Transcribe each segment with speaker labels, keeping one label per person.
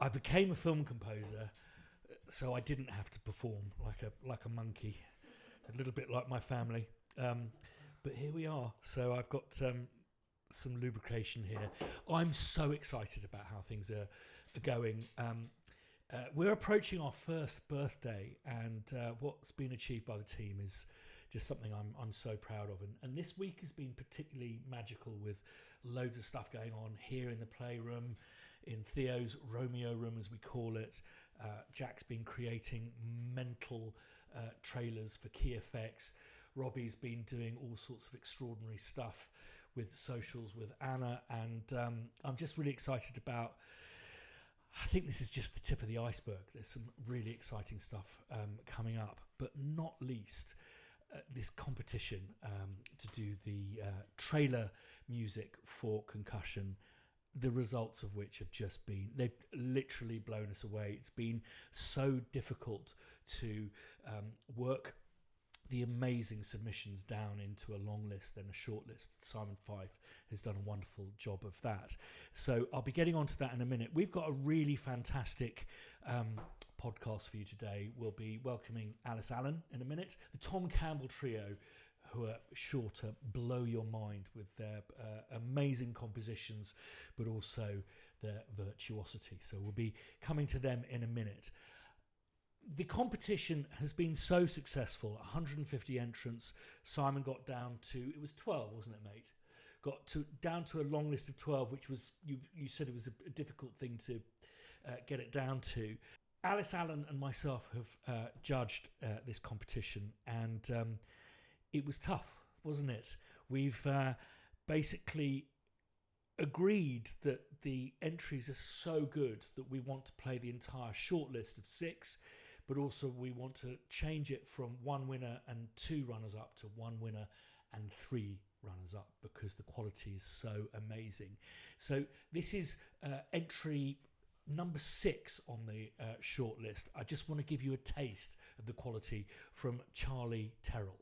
Speaker 1: I became a film composer, so I didn't have to perform like a monkey, a little bit like my family. But here we are. So I've got some lubrication here. I'm so excited about how things are going. We're approaching our first birthday, and what's been achieved by the team is just something I'm so proud of. And this week has been particularly magical, with loads of stuff going on here in the playroom, in Theo's Romeo room, as we call it. Jack's been creating mental trailers for key effects. Robbie's been doing all sorts of extraordinary stuff with socials with Anna, and I'm just really excited about. I think this is just the tip of the iceberg. There's some really exciting stuff coming up, but not least this competition to do the trailer music for Concussion, the results of which have just been, they've literally blown us away. It's been so difficult to work the amazing submissions down into a long list and a short list. Simon Fife has done a wonderful job of that. So I'll be getting onto that in a minute. We've got a really fantastic podcast for you today. We'll be welcoming Alice Allen in a minute. The Tom Campbell Trio, who are sure to blow your mind with their amazing compositions, but also their virtuosity. So we'll be coming to them in a minute. The competition has been so successful, 150 entrants. Simon got down to, it was 12, wasn't it, mate? Down to a long list of 12, which was, you said it was a difficult thing to get it down to. Alice Allen and myself have judged this competition, and it was tough, wasn't it? We've basically agreed that the entries are so good that we want to play the entire shortlist of 6, but also we want to change it from 1 winner and 2 runners-up to 1 winner and 3 runners-up, because the quality is so amazing. So this is entry number 6 on the shortlist. I just want to give you a taste of the quality from Charlie Terrell.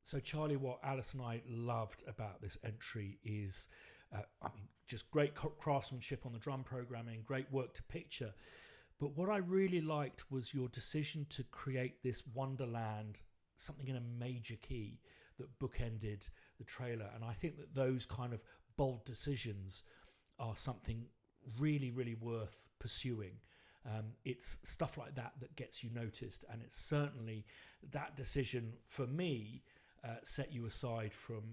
Speaker 1: So Charlie, what Alice and I loved about this entry is, just great craftsmanship on the drum programming, great work to picture. But what I really liked was your decision to create this wonderland, something in a major key that bookended the trailer. And I think that those kind of bold decisions are something really, really worth pursuing. It's stuff like that that gets you noticed. And it's certainly that decision for me set you aside from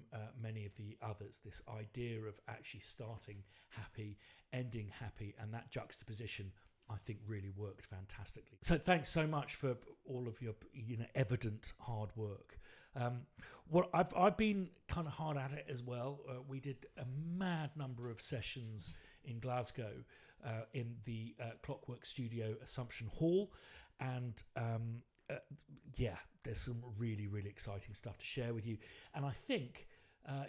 Speaker 1: many of the others. This idea of actually starting happy, ending happy, and that juxtaposition, I think, really worked fantastically. So thanks so much for all of your evident hard work. I've been kind of hard at it as well. We did a mad number of sessions in Glasgow in the Clockwork Studio Assumption Hall, and there's some really, really exciting stuff to share with you. And I think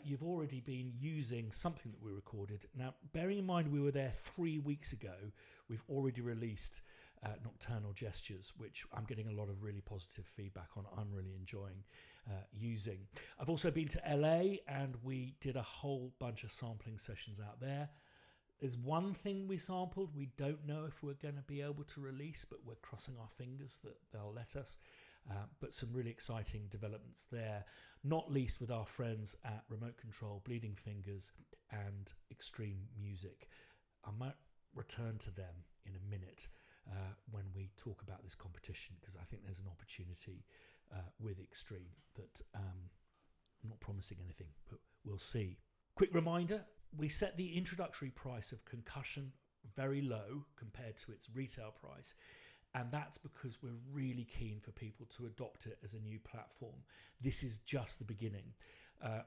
Speaker 1: you've already been using something that we recorded. Now, bearing in mind we were there 3 weeks ago, we've already released Nocturnal Gestures, which I'm getting a lot of really positive feedback on. I'm really enjoying using. I've also been to LA, and we did a whole bunch of sampling sessions out there. There's one thing we sampled we don't know if we're going to be able to release, but we're crossing our fingers that they'll let us. But some really exciting developments there, not least with our friends at Remote Control, Bleeding Fingers and Extreme Music. I might return to them in a minute when we talk about this competition, because I think there's an opportunity with Extreme that I'm not promising anything, but we'll see. Quick reminder, we set the introductory price of Concussion very low compared to its retail price, and that's because we're really keen for people to adopt it as a new platform. This is just the beginning,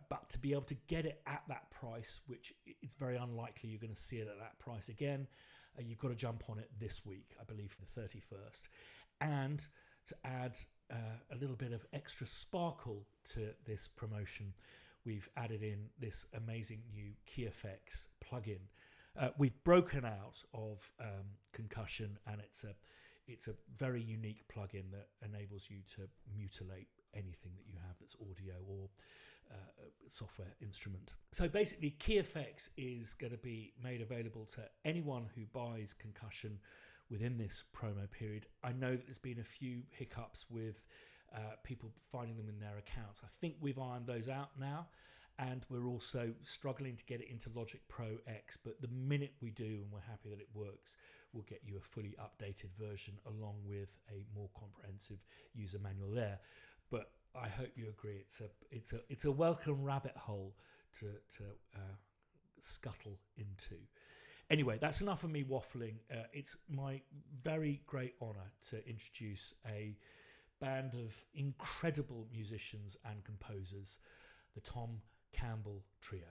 Speaker 1: but to be able to get it at that price, which it's very unlikely you're going to see it at that price again, you've got to jump on it this week, I believe for the 31st. And to add a little bit of extra sparkle to this promotion, we've added in this amazing new key effects plugin. We've broken out of Concussion, and it's a very unique plugin that enables you to mutilate anything that you have that's audio or software instrument. So basically, key effects is going to be made available to anyone who buys Concussion within this promo period. I know that there's been a few hiccups with people finding them in their accounts. I think we've ironed those out now, and we're also struggling to get it into Logic Pro X, but the minute we do and we're happy that it works, we'll get you a fully updated version along with a more comprehensive user manual there. But I hope you agree it's a welcome rabbit hole to scuttle into. Anyway, that's enough of me waffling. It's my very great honour to introduce a band of incredible musicians and composers, the Tom Campbell Trio.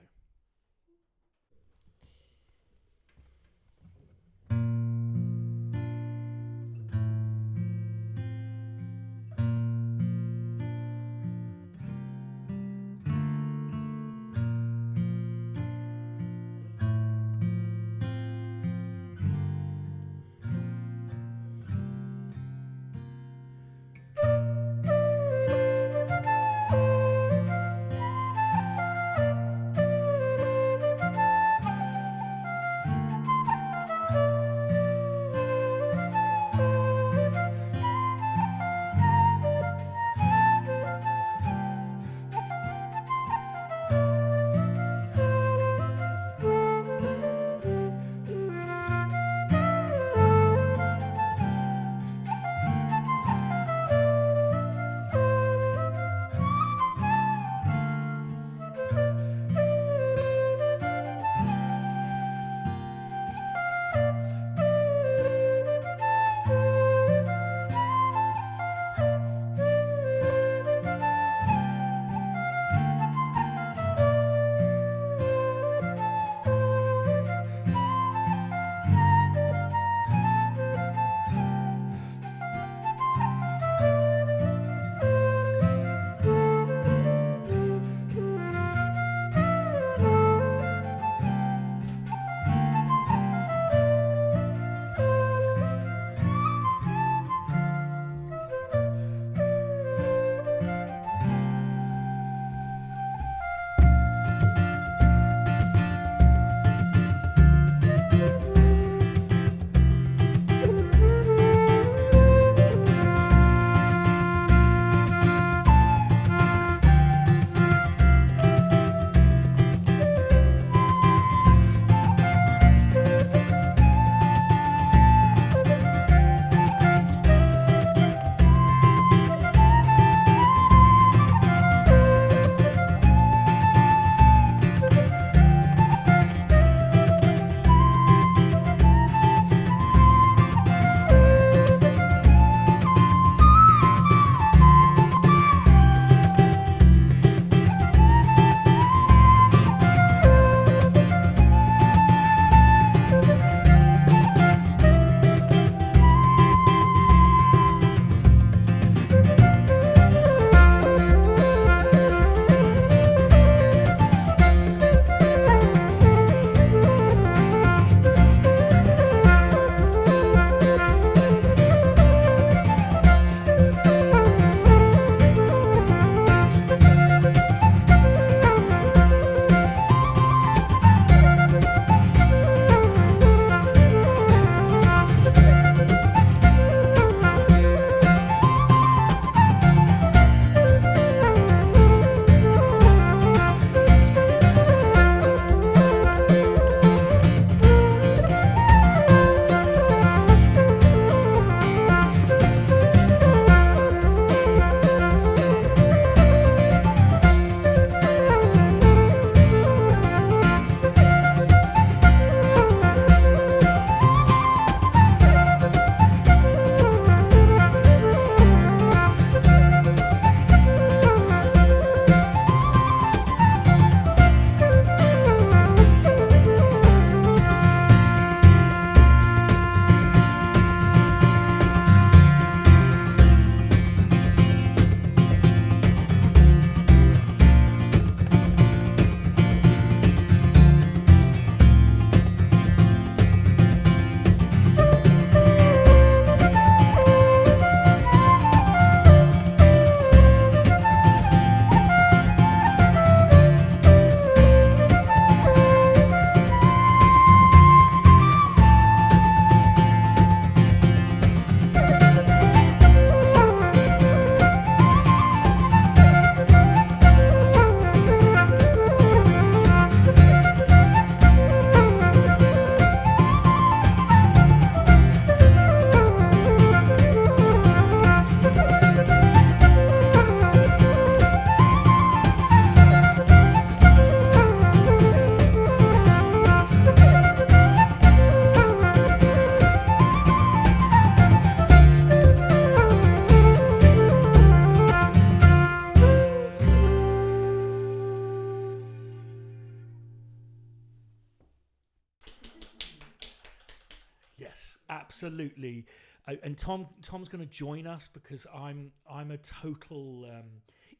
Speaker 1: Yes, absolutely. And Tom's going to join us because I'm a total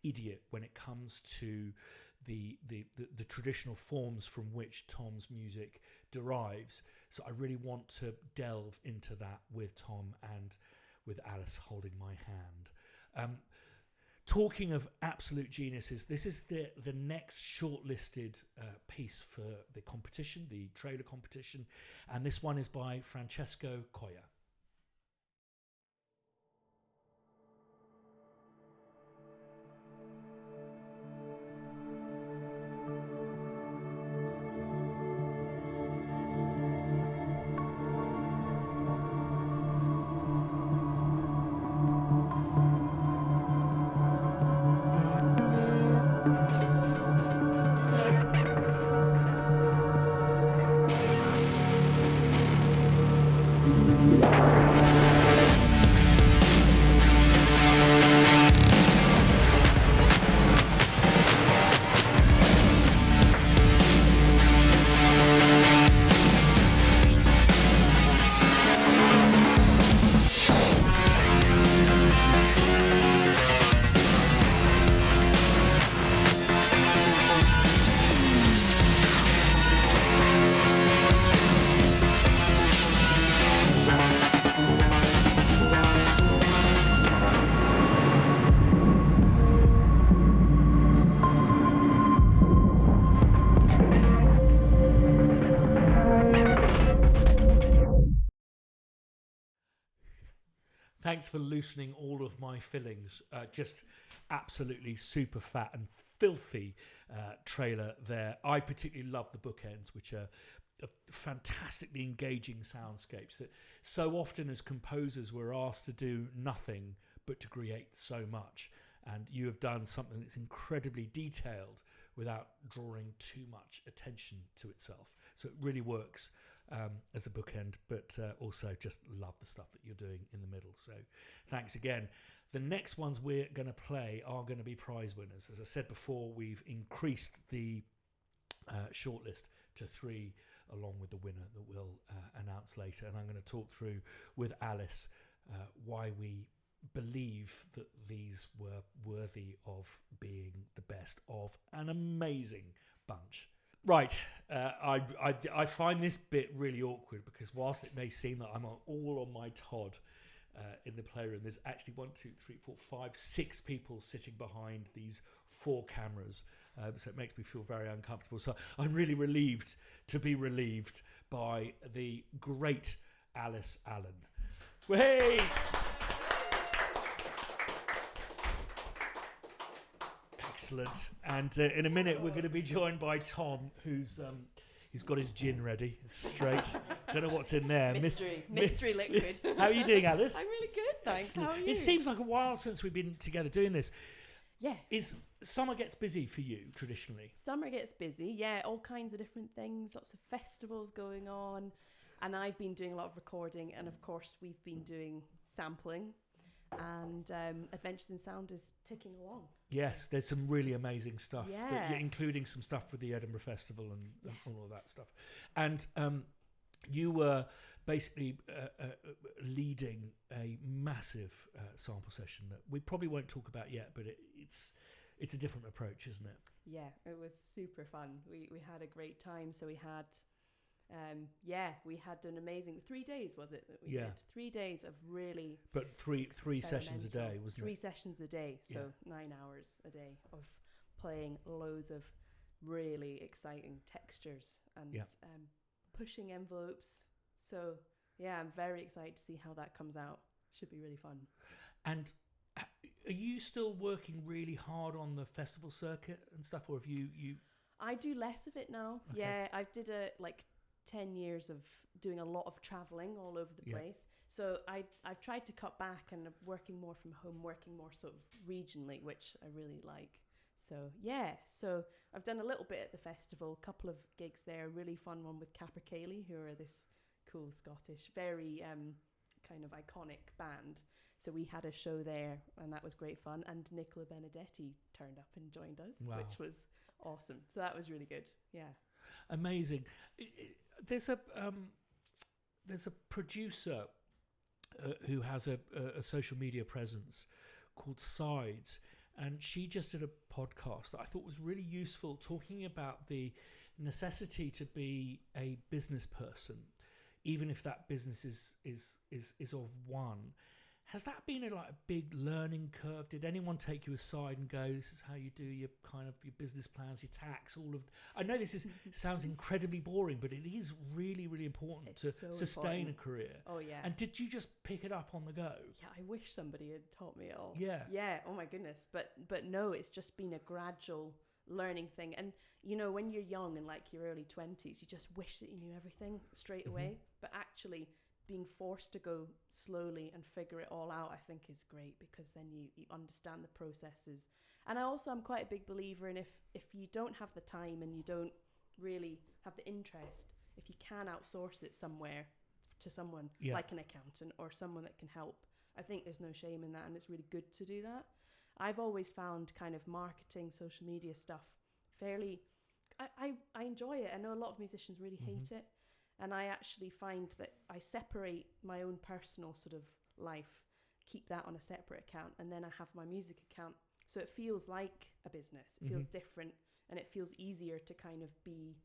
Speaker 1: idiot when it comes to the traditional forms from which Tom's music derives. So I really want to delve into that with Tom and with Alice holding my hand. Talking of absolute geniuses, this is the next shortlisted piece for the competition, the trailer competition, and this one is by Francesco Coya. Thanks for loosening all of my fillings. Just absolutely super fat and filthy trailer there. I particularly love the bookends, which are fantastically engaging soundscapes that so often as composers we're asked to do nothing but to create so much. And you have done something that's incredibly detailed without drawing too much attention to itself. So it really works as a bookend, but also just love the stuff that you're doing in the middle. So thanks again. The next ones we're going to play are going to be prize winners. As I said before, we've increased the shortlist to 3 along with the winner that we'll announce later. And I'm going to talk through with Alice why we believe that these were worthy of being the best of an amazing bunch. Right, I find this bit really awkward because whilst it may seem that I'm all on my Todd in the playroom, there's actually 1, 2, 3, 4, 5, 6 people sitting behind these 4 cameras. So it makes me feel very uncomfortable. So I'm really relieved to be relieved by the great Alice Allen. Hey! Excellent. And in a minute we're going to be joined by Tom, who's he's got his gin ready. It's straight. Don't know what's in there.
Speaker 2: Mystery liquid.
Speaker 1: How are you doing, Alice?
Speaker 2: I'm really good, thanks.
Speaker 1: Excellent.
Speaker 2: How are you?
Speaker 1: It seems like a while since we've been together doing this.
Speaker 2: Yeah.
Speaker 1: Summer gets busy for you traditionally?
Speaker 2: Summer gets busy, yeah. All kinds of different things, lots of festivals going on. And I've been doing a lot of recording, and of course we've been doing sampling. And Adventures in Sound is ticking along.
Speaker 1: Yes, there's some really amazing stuff,
Speaker 2: Yeah.
Speaker 1: including some stuff with the Edinburgh Festival and all of that stuff. And you were basically leading a massive sample session that we probably won't talk about yet, but it's a different approach, isn't it?
Speaker 2: Yeah, it was super fun. We had a great time. So we had an amazing 3 days, was it, that we did? 3 days of really...
Speaker 1: But three sessions a day, wasn't it?
Speaker 2: 3 sessions a day, so 9 hours a day of playing loads of really exciting textures and pushing envelopes. So, yeah, I'm very excited to see how that comes out. Should be really fun. And
Speaker 1: are you still working really hard on the festival circuit and stuff, or have you...
Speaker 2: I do less of it now.
Speaker 1: Okay.
Speaker 2: Yeah, I did 10 years of doing a lot of traveling all over the place. So I've tried to cut back and I'm working more from home, working more sort of regionally, which I really like. So yeah, so I've done a little bit at the festival, a couple of gigs there, a really fun one with Capercaillie, who are this cool Scottish, very kind of iconic band. So we had a show there and that was great fun. And Nicola Benedetti turned up and joined us, which was awesome. So that was really good. Yeah.
Speaker 1: Amazing. There's there's a producer who has a social media presence called Sides, and she just did a podcast that I thought was really useful, talking about the necessity to be a business person, even if that business is of one. Has that been a big learning curve? Did anyone take you aside and go, this is how you do your kind of your business plans, your tax, all of... I know this sounds incredibly boring, but it is really, really important to sustain a career.
Speaker 2: Oh, yeah.
Speaker 1: And did you just pick it up on the go?
Speaker 2: Yeah, I wish somebody had taught me it all.
Speaker 1: Yeah.
Speaker 2: Yeah, oh my goodness. But no, it's just been a gradual learning thing. And, you know, when you're young and like your early 20s, you just wish that you knew everything straight away. But actually... being forced to go slowly and figure it all out, I think is great, because then you understand the processes. And I'm quite a big believer in if you don't have the time and you don't really have the interest, if you can outsource it somewhere to someone like an accountant or someone that can help, I think there's no shame in that, and it's really good to do that. I've always found kind of marketing, social media stuff fairly... I enjoy it. I know a lot of musicians really hate it. And I actually find that I separate my own personal sort of life, keep that on a separate account, and then I have my music account. So it feels like a business. It feels different, and it feels easier to kind of be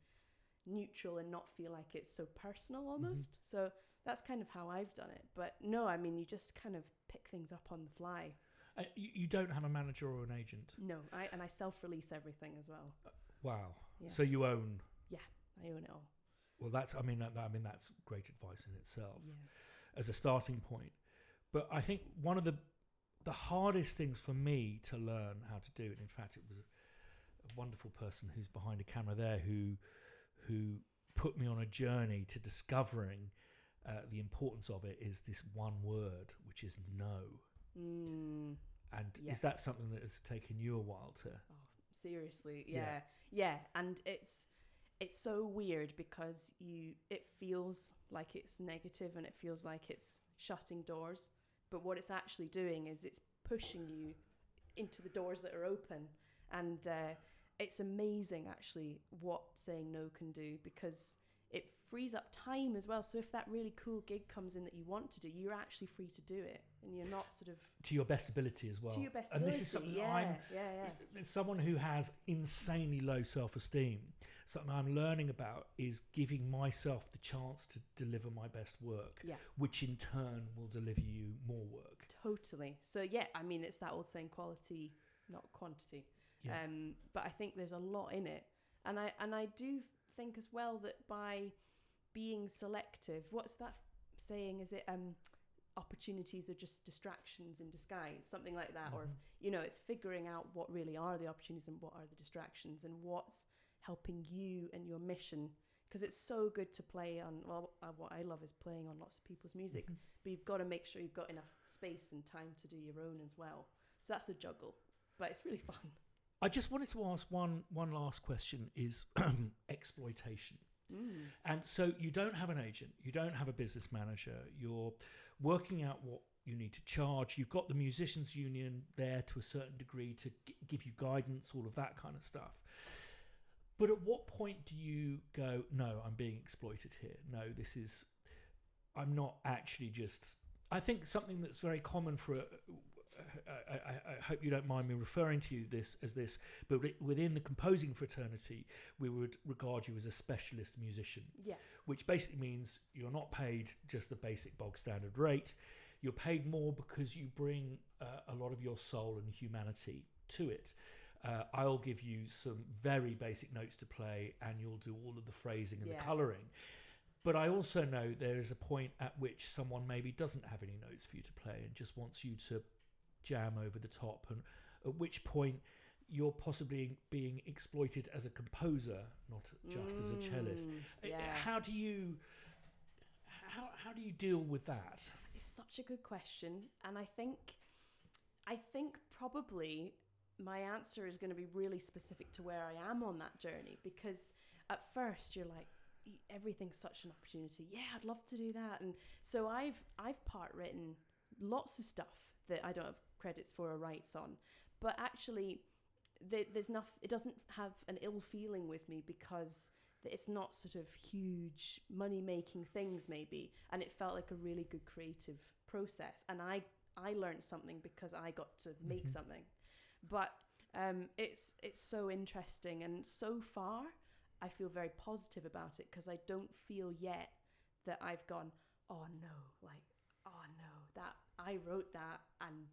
Speaker 2: neutral and not feel like it's so personal almost. So that's kind of how I've done it. But no, I mean, you just kind of pick things up on the fly.
Speaker 1: You don't have a manager or an agent?
Speaker 2: No, I self-release everything as well.
Speaker 1: Wow.
Speaker 2: Yeah.
Speaker 1: So you own...
Speaker 2: Yeah, I own it all.
Speaker 1: Well, that's great advice in itself as a starting point. But I think one of the hardest things for me to learn how to do, and in fact, it was a wonderful person who's behind a camera there who put me on a journey to discovering the importance of it, is this one word, which is no. And is that something that has taken you a while to...
Speaker 2: Oh, seriously, yeah. And it's so weird, because it feels like it's negative and it feels like it's shutting doors, but what it's actually doing is it's pushing you into the doors that are open. And it's amazing actually what saying no can do, because it frees up time as well. So if that really cool gig comes in that you want to do, you're actually free to do it, and you're not sort of... To your best ability as well. To your best ability, and this is something that someone who has insanely low self-esteem, something I'm learning about is giving myself the chance to deliver my best work, which in turn will deliver you more work. Totally. So I mean, it's that old saying, quality, not quantity. Yeah. But I think there's a lot in it. And I do think as well that by being selective, what's that saying? Is it opportunities are just distractions in disguise, something like that? Or, you know, it's figuring out what really are the opportunities and what are the distractions, and what's helping you and your mission. Because it's so good to play on, what I love is playing on lots of people's music, but you've got to make sure you've got enough space and time to do your own as well. So that's a juggle, but it's really fun. I just wanted to ask one last question, is exploitation. And so you don't have an agent, you don't have a business manager, you're working out what you need to charge, you've got the musicians union there to a certain degree to give you guidance, all of that kind of stuff. But at what point do you go, no, I'm being exploited here? No, I'm not actually just... I think something that's very common for... I hope you don't mind me referring to you as this, but within the composing fraternity, we would regard you as a specialist musician, which basically means you're not paid just the basic bog standard rate. You're paid more because you bring a lot of your soul and humanity to it. I'll give you some very basic notes to play, and you'll do all of the phrasing and the colouring. But I also know there is a point at which someone maybe doesn't have any notes for you to play and just wants you to jam over the top, and at which point you're possibly being exploited as a composer, not just as a cellist. How do you deal with that? It's such a good question, and I think probably my answer is going to be really specific to where I am on that journey, because at first you're like, everything's such an opportunity. Yeah, I'd love to do that. And so I've part written lots of stuff that I don't have credits for or rights on, but actually there's enough. It doesn't have an ill feeling with me, because that it's not sort of huge money making things maybe, and it felt like a really good creative process, and I learned something because I got to make something. But it's so interesting, and so far I feel very positive about it, because I don't feel yet that I've gone, oh no, that I wrote that, and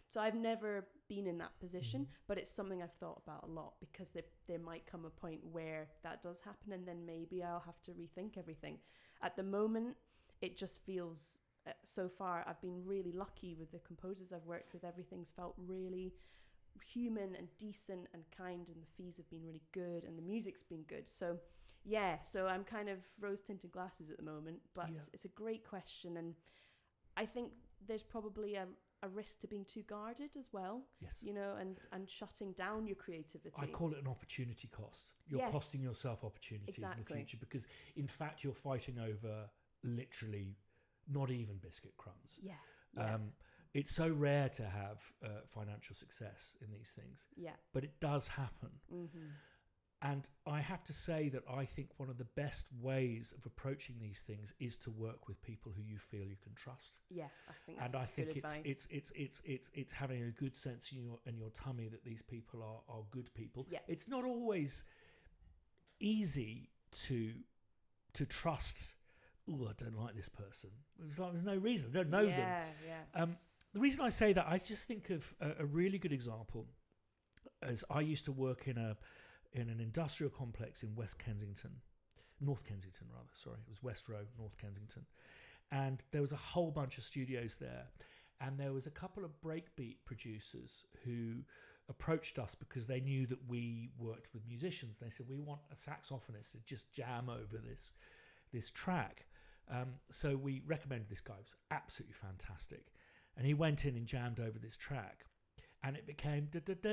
Speaker 2: so I've never been in that position, but it's something I've thought about a lot, because there might come a point where that does happen, and then maybe I'll have to rethink everything. At the moment, it just feels, so far, I've been really lucky with the composers I've worked with. Everything's felt really human and decent and kind, and the fees have been really good, and the music's been good. So so I'm kind of rose-tinted glasses at the moment, but it's a great question, and I think there's probably a risk to being too guarded as well.
Speaker 1: Yes.
Speaker 2: And shutting down your creativity.
Speaker 1: I call it an opportunity cost. You're costing yourself opportunities in the future, because in fact you're fighting over literally not even biscuit crumbs. It's so rare to have financial success in these things. But it does happen. And I have to say that I think one of the best ways of approaching these things is to work with people who you feel you can trust.
Speaker 2: I think that's
Speaker 1: and I think
Speaker 2: good advice.
Speaker 1: it's having a good sense in your tummy that these people are good people. It's not always easy to trust. Oh, I don't like this person. It's like there's no reason. I don't know them. The reason I say that, I just think of a really good example, as I used to work in an industrial complex in North Kensington, it was West Row, North Kensington. And there was a whole bunch of studios there. And there was a couple of breakbeat producers who approached us because they knew that we worked with musicians. They said, we want a saxophonist to just jam over this track. So we recommended this guy. It was absolutely fantastic. And he went in and jammed over this track. And it became... I don't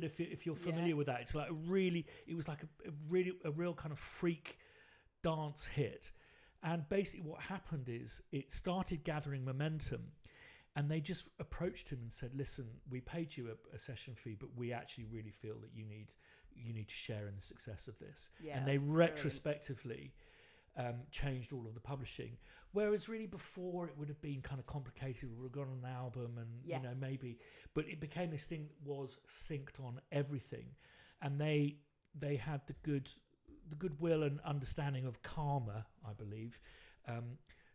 Speaker 1: know if you're familiar with that. It's like it was like a real kind of freak dance hit. And basically what happened is it started gathering momentum, and they just approached him and said, listen, we paid you a session fee, but we actually really feel that you need to share in the success of this. And they retrospectively changed all of the publishing, whereas really before it would have been kind of complicated. We would have got an album and maybe, but it became this thing that was synced on everything, and they had the goodwill and understanding of karma, I believe,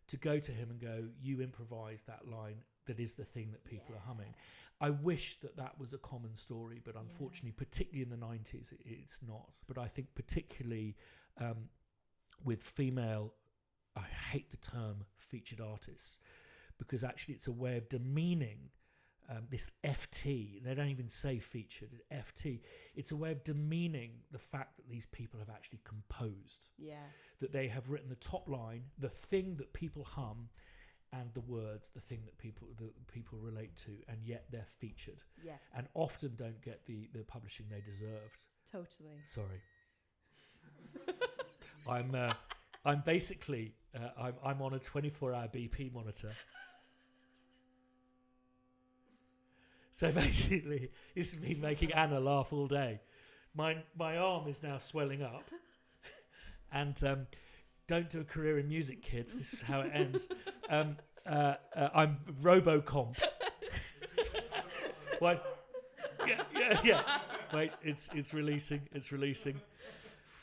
Speaker 1: to go to him and go, you improvise that line that is the thing that people are humming. I wish that was a common story, but unfortunately, particularly in the 90s, it's not. But I think particularly with female, I hate the term featured artists, because actually it's a way of demeaning this FT. They don't even say featured, FT. It's a way of demeaning the fact that these people have actually composed. That they have written the top line, the thing that people hum, and the words, the thing that people relate to, and yet they're featured. And often don't get the publishing they deserved.
Speaker 2: Totally.
Speaker 1: Sorry. I'm basically I'm on a 24-hour BP monitor. So basically, this has been making Anna laugh all day. My arm is now swelling up, and don't do a career in music, kids. This is how it ends. I'm RoboComp. What? Yeah. Wait, it's releasing.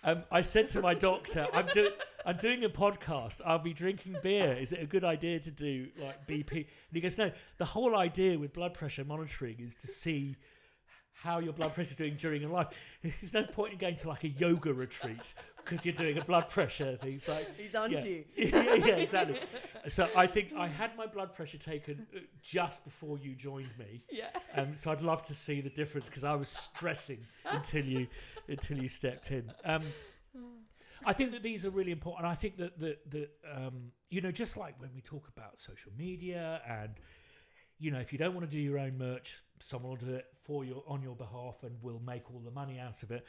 Speaker 1: I said to my doctor, I'm doing a podcast. I'll be drinking beer. Is it a good idea to do like BP? And he goes, no. The whole idea with blood pressure monitoring is to see how your blood pressure is doing during your life. There's no point in going to like a yoga retreat because you're doing a blood pressure thing. It's like
Speaker 2: he's on to you.
Speaker 1: Yeah, exactly. So I think I had my blood pressure taken just before you joined me. So I'd love to see the difference, because I was stressing until you stepped in. I think that these are really important. I think that just like when we talk about social media, and if you don't want to do your own merch, someone will do it for you on your behalf and will make all the money out of it.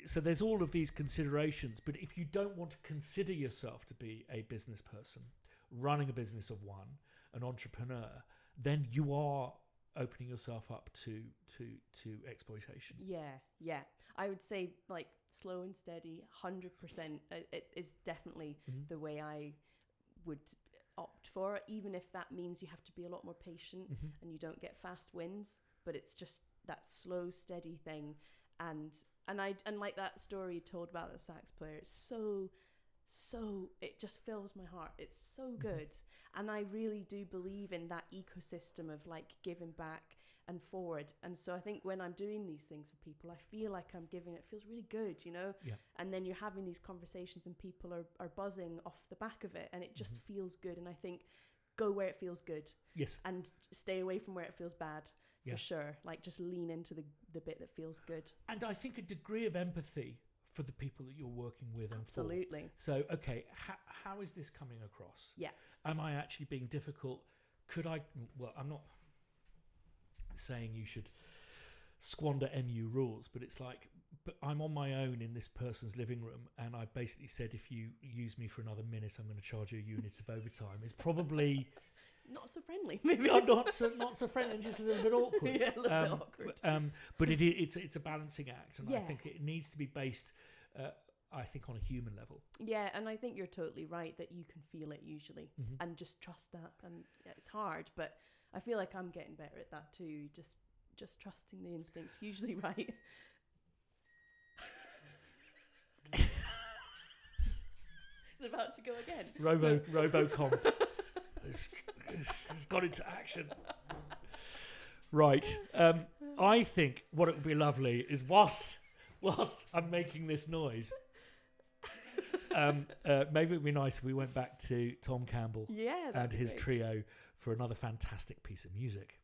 Speaker 1: So there's all of these considerations. But if you don't want to consider yourself to be a business person running a business of one, an entrepreneur, then you are opening yourself up to exploitation.
Speaker 2: Yeah. I would say like slow and steady, 100%. It is definitely the way I would opt for, even if that means you have to be a lot more patient and you don't get fast wins. But it's just that slow, steady thing, and like that story you told about the sax player. It's so it just fills my heart. It's so good, and I really do believe in that ecosystem of like giving back and forward. And so I think when I'm doing these things with people, I feel like I'm giving. It feels really good, you know.
Speaker 1: Yeah.
Speaker 2: And then you're having these conversations, and people are buzzing off the back of it, and it just feels good. And I think go where it feels good.
Speaker 1: Yes.
Speaker 2: And stay away from where it feels bad.
Speaker 1: Yeah.
Speaker 2: For sure. Like just lean into the bit that feels good.
Speaker 1: And I think a degree of empathy for the people that you're working with and
Speaker 2: Absolutely.
Speaker 1: for. So, okay, how is this coming across?
Speaker 2: Yeah.
Speaker 1: Am I actually being difficult? I'm not saying you should squander MU rules, but it's like, but I'm on my own in this person's living room, and I basically said, if you use me for another minute, I'm going to charge you a unit of overtime. It's probably...
Speaker 2: Not so friendly, maybe.
Speaker 1: not so friendly, and just a little bit awkward.
Speaker 2: Yeah, a little bit awkward.
Speaker 1: But it's a balancing act, and
Speaker 2: Yeah.
Speaker 1: I think it needs to be based, I think, on a human level.
Speaker 2: Yeah, and I think you're totally right that you can feel it usually, and just trust that. And it's hard, but I feel like I'm getting better at that too. Just trusting the instincts, usually right. It's about to go again.
Speaker 1: Robocom has got into action. Right. I think what it would be lovely is whilst I'm making this noise, maybe it would be nice if we went back to Tom Campbell and his
Speaker 2: great.
Speaker 1: trio for another fantastic piece of music.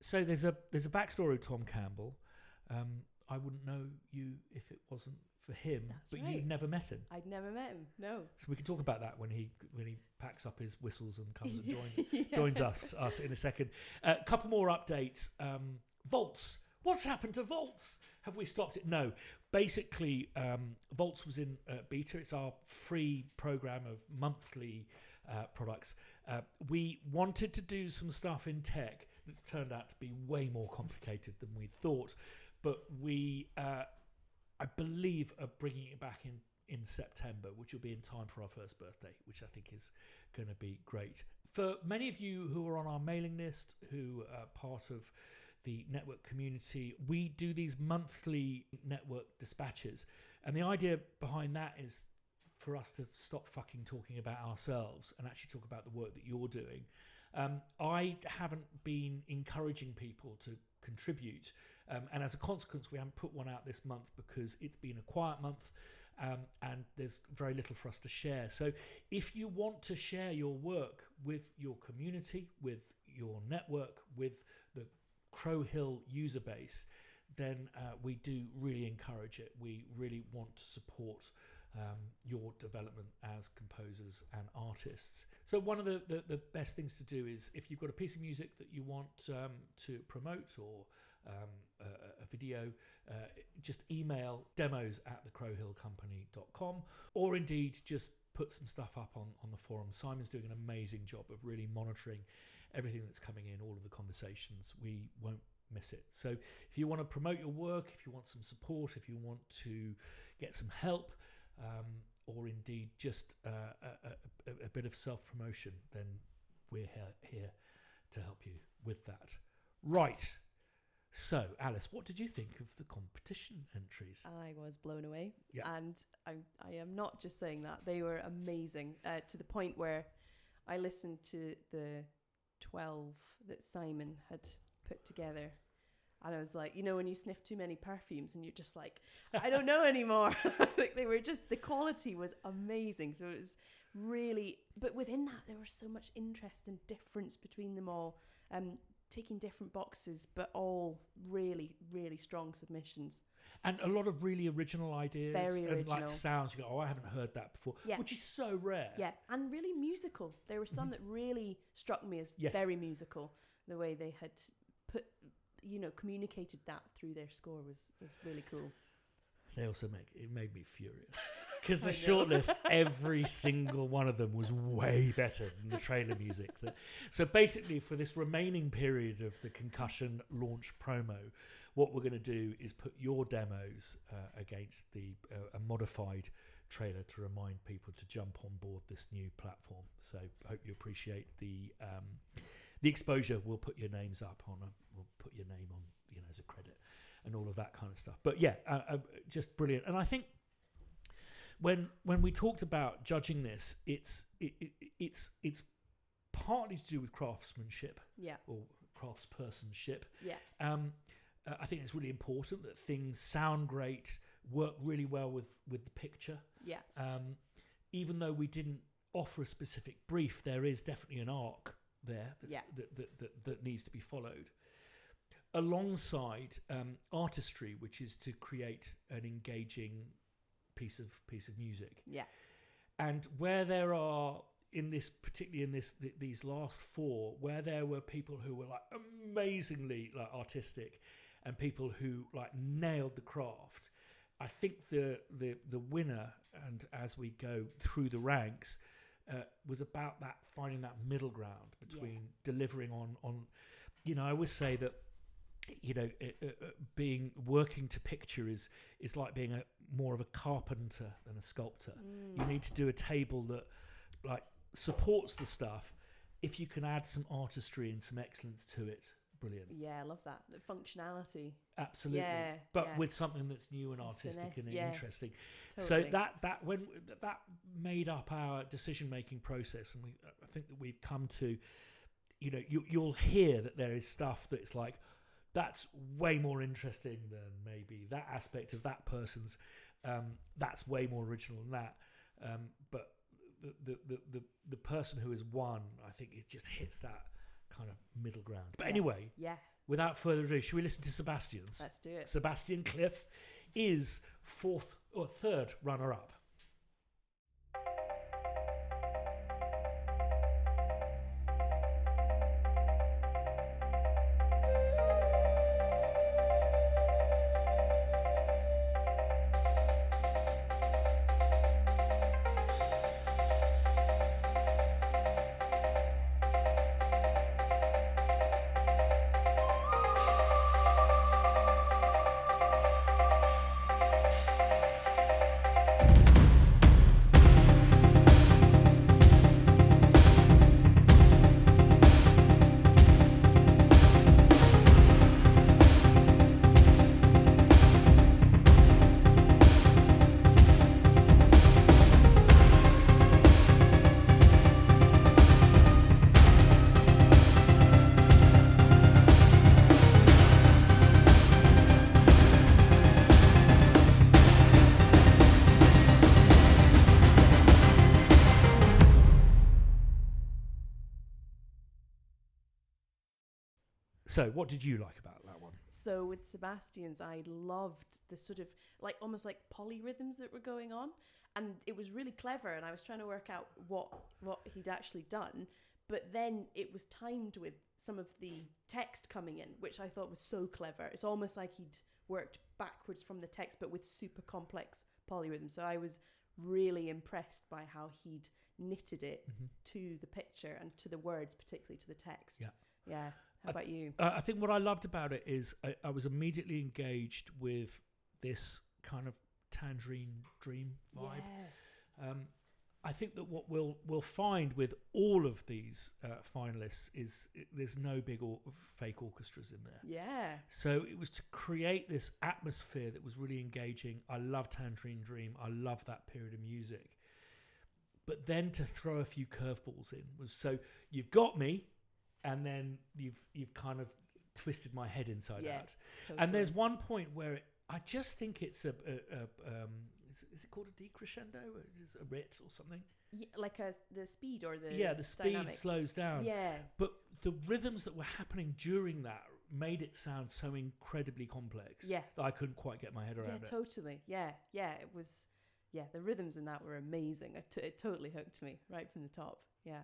Speaker 1: So there's a backstory of Tom Campbell. I wouldn't know you if it wasn't for him.
Speaker 2: That's
Speaker 1: but
Speaker 2: right.
Speaker 1: you'd never met him.
Speaker 2: I'd never met him. No.
Speaker 1: So we can talk about that when he packs up his whistles and comes and
Speaker 2: Yeah.
Speaker 1: joins us in a second. A couple more updates. Vaults. What's happened to Vaults? Have we stopped it? No. Basically, Vaults was in beta. It's our free program of monthly products. We wanted to do some stuff in tech that's turned out to be way more complicated than we thought, but we, I believe, are bringing it back in September, which will be in time for our first birthday, which I think is going to be great. For many of you who are on our mailing list, who are part of the network community, we do these monthly network dispatches, and the idea behind that is for us to stop fucking talking about ourselves and actually talk about the work that you're doing. I haven't been encouraging people to contribute, and as a consequence we haven't put one out this month because it's been a quiet month, and there's very little for us to share. So if you want to share your work with your community, with your network, with the Crow Hill user base, then we do really encourage it. We really want to support your development as composers and artists. So one of the best things to do is, if you've got a piece of music that you want to promote, or a video, just email demos@thecrowhillcompany.com, or indeed just put some stuff up on the forum. Simon's doing an amazing job of really monitoring everything that's coming in, all of the conversations. We won't miss it. So if you want to promote your work, if you want some support, if you want to get some help, or indeed just a bit of self-promotion, then we're here to help you with that. Right. So, Alice, what did you think of the competition entries?
Speaker 2: I was blown away.
Speaker 1: Yeah.
Speaker 2: And I am not just saying that. They were amazing, to the point where I listened to the 12 that Simon had put together, and I was like, you know, when you sniff too many perfumes and you're just like, I don't know anymore. Like, they were just, the quality was amazing. So it was really, but within that there was so much interest and difference between them all, taking different boxes, but all really, really strong submissions.
Speaker 1: And a lot of really original ideas.
Speaker 2: Very
Speaker 1: and
Speaker 2: original.
Speaker 1: like sounds, you go, oh, I haven't heard that before.
Speaker 2: Yeah.
Speaker 1: Which is so rare.
Speaker 2: Yeah, and really musical. There were some that really struck me as very musical. The way they had communicated that through their score was really cool.
Speaker 1: They also made me furious. Because the shortlist, every single one of them was way better than the trailer music. So basically, for this remaining period of the Concussion launch promo, what we're going to do is put your demos against a modified trailer to remind people to jump on board this new platform. So I hope you appreciate the exposure. We'll put your names up we'll put your name on, as a credit and all of that kind of stuff. But yeah, just brilliant. And I think when we talked about judging this, it's partly to do with craftsmanship, or craftspersonship.
Speaker 2: Yeah.
Speaker 1: I think it's really important that things sound great, work really well with the picture.
Speaker 2: Yeah.
Speaker 1: Even though we didn't offer a specific brief, there is definitely an arc there that needs to be followed. Alongside artistry, which is to create an engaging piece of music.
Speaker 2: Yeah.
Speaker 1: And where there are particularly in these last four, where there were people who were like amazingly like artistic, and people who like nailed the craft, I think the winner, and as we go through the ranks, was about that, finding that middle ground between delivering on. I always say that working to picture is like being more of a carpenter than a sculptor. You need to do a table that like supports the stuff. If you can add some artistry and some excellence to it, brilliant.
Speaker 2: Yeah, I love that. The functionality.
Speaker 1: Absolutely.
Speaker 2: Yeah,
Speaker 1: but with something that's new and artistic and interesting.
Speaker 2: Totally.
Speaker 1: So that when that made up our decision making process, and I think that we've come to, you'll hear that there is stuff that's like, that's way more interesting than maybe that aspect of that person's. That's way more original than that. But the person who has won, I think it just hits that kind of middle ground. But anyway,
Speaker 2: Yeah.
Speaker 1: without further ado, should we listen to Sebastian's?
Speaker 2: Let's do it.
Speaker 1: Sebastian Cliff is third runner-up. So, what did you like about that one?
Speaker 2: So with Sebastian's, I loved the sort of like almost like polyrhythms that were going on, and it was really clever. And I was trying to work out what he'd actually done, but then it was timed with some of the text coming in, which I thought was so clever. It's almost like he'd worked backwards from the text, but with super complex polyrhythms. So I was really impressed by how he'd knitted it to the picture and to the words, particularly to the text. Yeah. How about you?
Speaker 1: I think what I loved about it is I was immediately engaged with this kind of Tangerine Dream vibe.
Speaker 2: Yeah.
Speaker 1: I think that what we'll find with all of these finalists is there's no big fake orchestras in there.
Speaker 2: Yeah.
Speaker 1: So it was to create this atmosphere that was really engaging. I love Tangerine Dream. I love that period of music. But then to throw a few curveballs in was so you've got me, and then you've kind of twisted my head inside out. Totally. And there's one point where I just think it's is it called a decrescendo? Is it a ritz or something?
Speaker 2: Yeah, like the speed or the
Speaker 1: the speed
Speaker 2: dynamics.
Speaker 1: slows down.
Speaker 2: Yeah.
Speaker 1: But the rhythms that were happening during that made it sound so incredibly complex.
Speaker 2: Yeah.
Speaker 1: That I couldn't quite get my head around it.
Speaker 2: Totally. Yeah. It was. Yeah, the rhythms in that were amazing. It totally hooked me right from the top. Yeah.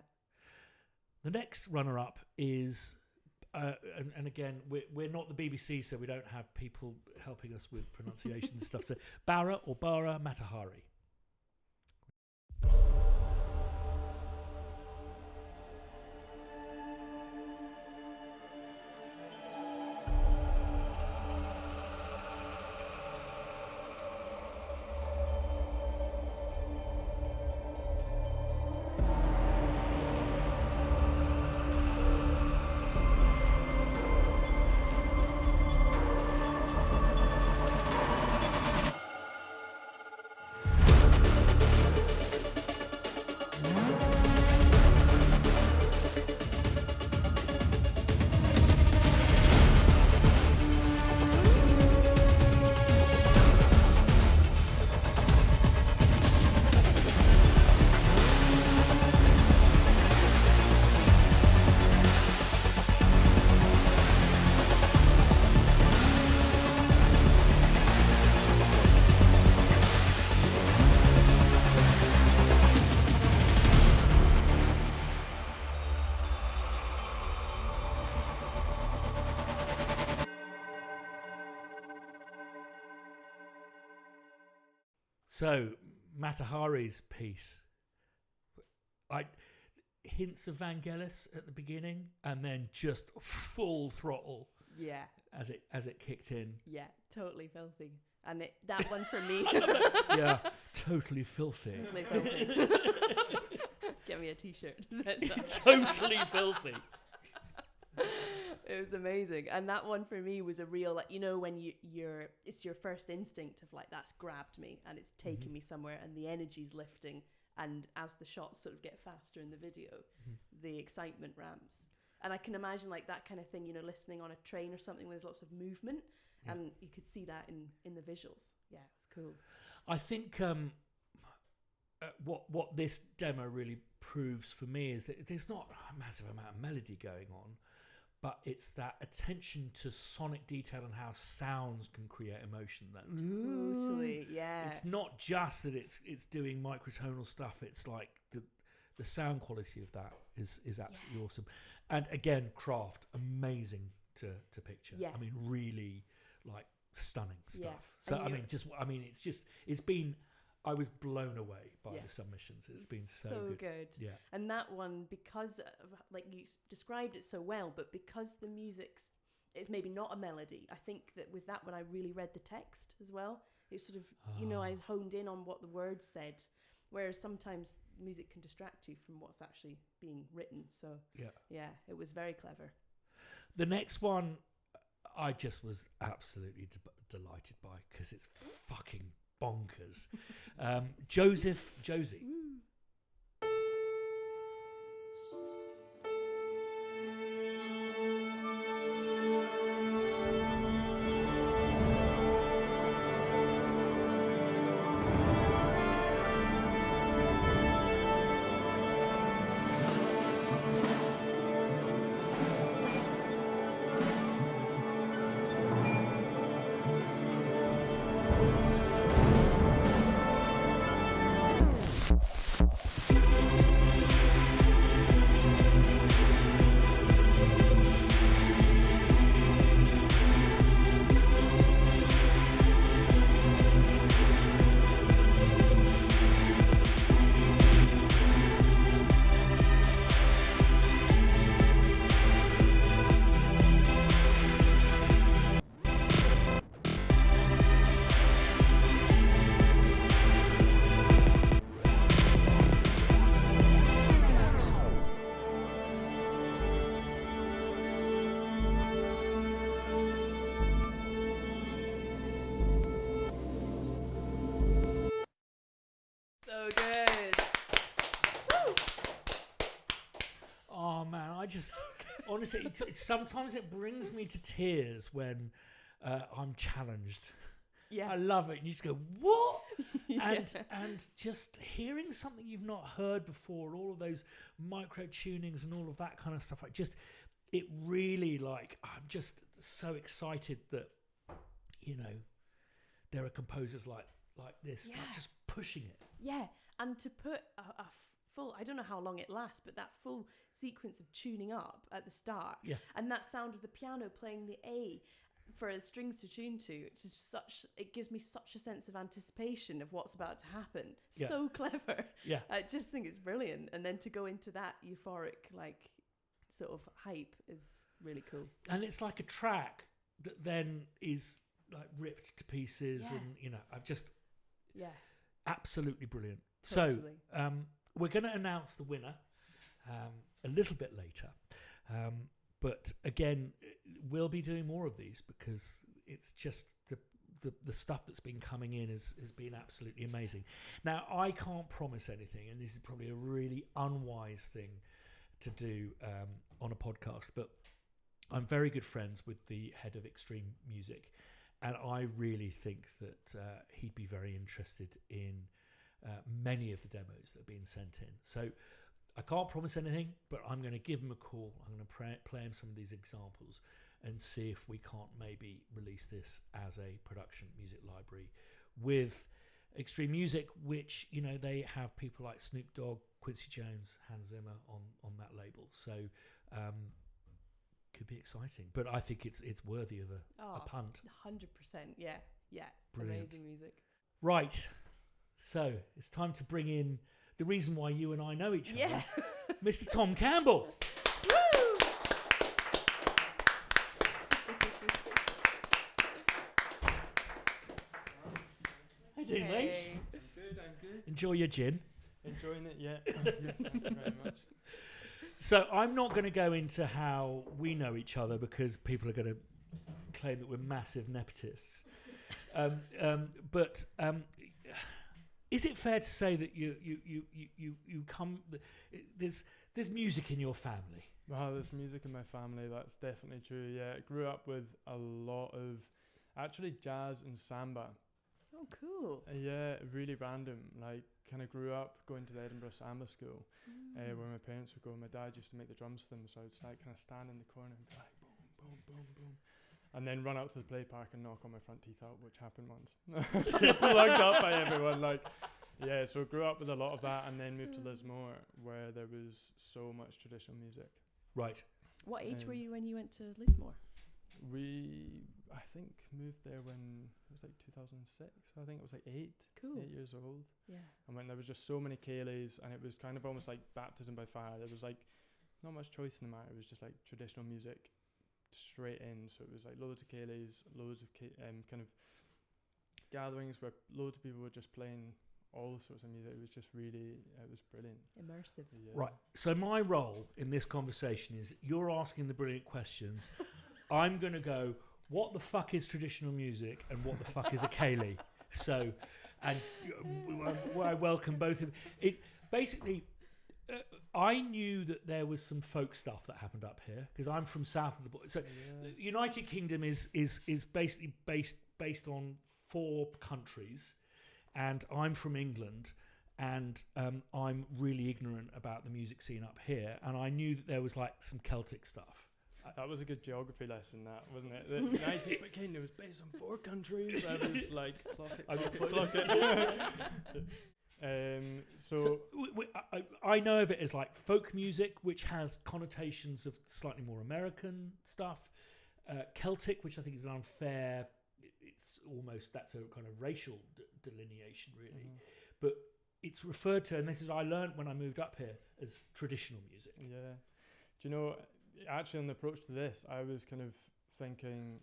Speaker 1: The next runner-up is, and again, we're not the BBC, so we don't have people helping us with pronunciation and stuff. So Bara or Bara Matahari. So Matahari's piece, hints of Vangelis at the beginning, and then just full throttle.
Speaker 2: Yeah.
Speaker 1: As it kicked in.
Speaker 2: Yeah, totally filthy. And that one for me.
Speaker 1: Yeah, totally filthy.
Speaker 2: Totally filthy. Get me a t-shirt.
Speaker 1: Totally filthy.
Speaker 2: It was amazing. And that one for me was a real, like, you know, when it's your first instinct of like, that's grabbed me and it's taken me somewhere and the energy's lifting. And as the shots sort of get faster in the video, the excitement ramps. And I can imagine like that kind of thing, you know, listening on a train or something where there's lots of movement, and you could see that in the visuals. Yeah, it was cool.
Speaker 1: I think what this demo really proves for me is that there's not a massive amount of melody going on, but it's that attention to sonic detail and how sounds can create emotion. That
Speaker 2: Totally, yeah.
Speaker 1: it's not just that it's doing microtonal stuff. It's like the sound quality of that is absolutely awesome. And again, craft amazing to picture.
Speaker 2: Yeah.
Speaker 1: I mean, really like stunning stuff.
Speaker 2: Yeah.
Speaker 1: So it's been. I was blown away by the submissions. It's been so good. Yeah.
Speaker 2: And that one, because like you described it so well, but because the music's, it's maybe not a melody. I think that with that one, I really read the text as well. It's sort of, I honed in on what the words said, whereas sometimes music can distract you from what's actually being written. So yeah, it was very clever.
Speaker 1: The next one, I just was absolutely delighted by because it's fucking bonkers. Josie.
Speaker 2: So good. Woo!
Speaker 1: Oh man, I just honestly, sometimes it brings me to tears when I'm challenged.
Speaker 2: Yeah.
Speaker 1: I love it, and you just go, what?
Speaker 2: Yeah.
Speaker 1: And just hearing something you've not heard before, all of those micro tunings and all of that kind of stuff, it really, like, I'm just so excited that there are composers like this, like just pushing it.
Speaker 2: Yeah, and to put a full, I don't know how long it lasts, but that full sequence of tuning up at the start, and that sound of the piano playing the A for strings to tune to, which is it gives me such a sense of anticipation of what's about to happen.
Speaker 1: Yeah.
Speaker 2: So clever.
Speaker 1: Yeah.
Speaker 2: I just think it's brilliant. And then to go into that euphoric, like, sort of hype is really cool.
Speaker 1: And it's like a track that then is like ripped to pieces, and I've just absolutely brilliant.
Speaker 2: Totally.
Speaker 1: So we're going to announce the winner a little bit later, but again, we'll be doing more of these because it's just the stuff that's been coming in has been absolutely amazing. Now, I can't promise anything, and this is probably a really unwise thing to do on a podcast, but I'm very good friends with the head of Extreme Music, and I really think that he'd be very interested in many of the demos that have been sent in. So I can't promise anything, but I'm going to give him a call. I'm going to play him some of these examples and see if we can't maybe release this as a production music library with Extreme Music, which, they have people like Snoop Dogg, Quincy Jones, Hans Zimmer on that label. So could be exciting, but I think it's worthy of a punt.
Speaker 2: 100%. Yeah.
Speaker 1: Brilliant.
Speaker 2: Amazing music.
Speaker 1: Right. So it's time to bring in the reason why you and I know each other, Mr. Tom Campbell.
Speaker 2: Woo!
Speaker 1: How you doing, mate?
Speaker 3: I'm good.
Speaker 1: Enjoy your gin.
Speaker 3: Enjoying it, yeah. Thank you very much.
Speaker 1: So I'm not going to go into how we know each other because people are going to claim that we're massive nepotists. But is it fair to say that you come? There's music in your family.
Speaker 3: Wow, there's music in my family. That's definitely true. Yeah, I grew up with a lot of actually jazz and samba.
Speaker 2: Oh, cool.
Speaker 3: Yeah, really random. Like, kind of grew up going to the Edinburgh Samba School, where my parents would go. My dad used to make the drums for them, so I'd like kind of stand in the corner and be like, boom, boom. And then run out to the play park and knock all my front teeth out, which happened once. Get plugged up by everyone. So grew up with a lot of that, and then moved to Lismore, where there was so much traditional music.
Speaker 1: Right.
Speaker 2: What age were you when you went to Lismore?
Speaker 3: We, I think, moved there when it was like 2006. I think it was like 8 years old.
Speaker 2: Yeah.
Speaker 3: And when there was just so many Cayleys, and it was kind of almost like baptism by fire. There was like not much choice in the matter. It was just like traditional music straight in. So it was like loads of Cayleys, loads of kind of gatherings where loads of people were just playing all sorts of music. It was just really, it was brilliant.
Speaker 2: Immersive.
Speaker 3: Yeah.
Speaker 1: Right. So my role in this conversation is you're asking the brilliant questions. I'm going to go, what the fuck is traditional music and what the fuck is a Cayley? So, and I welcome both of it. Basically, I knew that there was some folk stuff that happened up here because I'm from south of the border. So, the United Kingdom is basically based on 4 countries, and I'm from England, and I'm really ignorant about the music scene up here, and I knew that there was like some Celtic stuff.
Speaker 3: That was a good geography lesson, that, wasn't it? The United Kingdom was based on 4 countries. I was like, clock it. So
Speaker 1: I know of it as like folk music, which has connotations of slightly more American stuff. Celtic, which I think is an unfair. It's almost, that's a kind of racial delineation, really. But it's referred to, and this is I learned when I moved up here, as traditional music.
Speaker 3: Yeah. Do you know? Actually, on the approach to this, I was kind of thinking.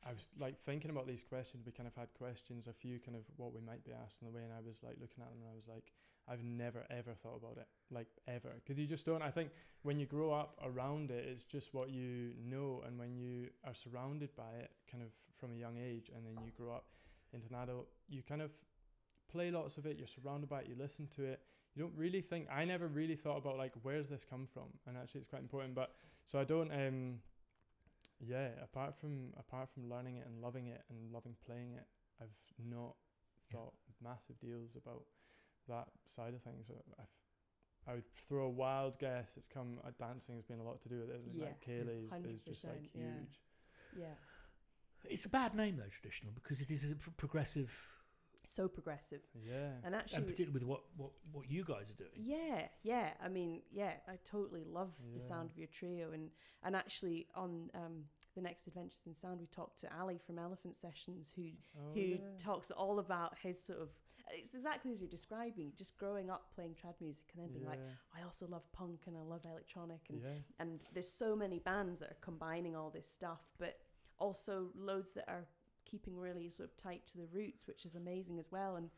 Speaker 3: I was like thinking about these questions. We kind of had questions, a few kind of what we might be asked on the way, and I was like looking at them, and I was like, I've never ever thought about it, like ever, because you just don't. I think when you grow up around it, it's just what you know, and when you are surrounded by it, kind of from a young age, and then you grow up into an adult, you kind of play lots of it. You're surrounded by it. You listen to it. You don't really think. I never really thought about like where's this come from, and actually it's quite important. But so I don't. Apart from learning it and loving playing it, I've not thought massive deals about that side of things. I would throw a wild guess. It's come. Dancing has been a lot to do with it. Like Cayley's is just like huge.
Speaker 2: Yeah.
Speaker 1: It's a bad name though, traditional, because it is a progressive.
Speaker 2: So progressive.
Speaker 3: Yeah.
Speaker 1: And
Speaker 2: And actually,
Speaker 1: particularly with what you guys are doing.
Speaker 2: Yeah. I mean, I totally love the sound of your trio, and actually on the next Adventures in Sound, we talked to Ali from Elephant Sessions, who talks all about his sort of. It's exactly as you're describing, just growing up playing trad music and then being like, I also love punk and I love electronic, and there's so many bands that are combining all this stuff, but also loads that are keeping really sort of tight to the roots, which is amazing as well. And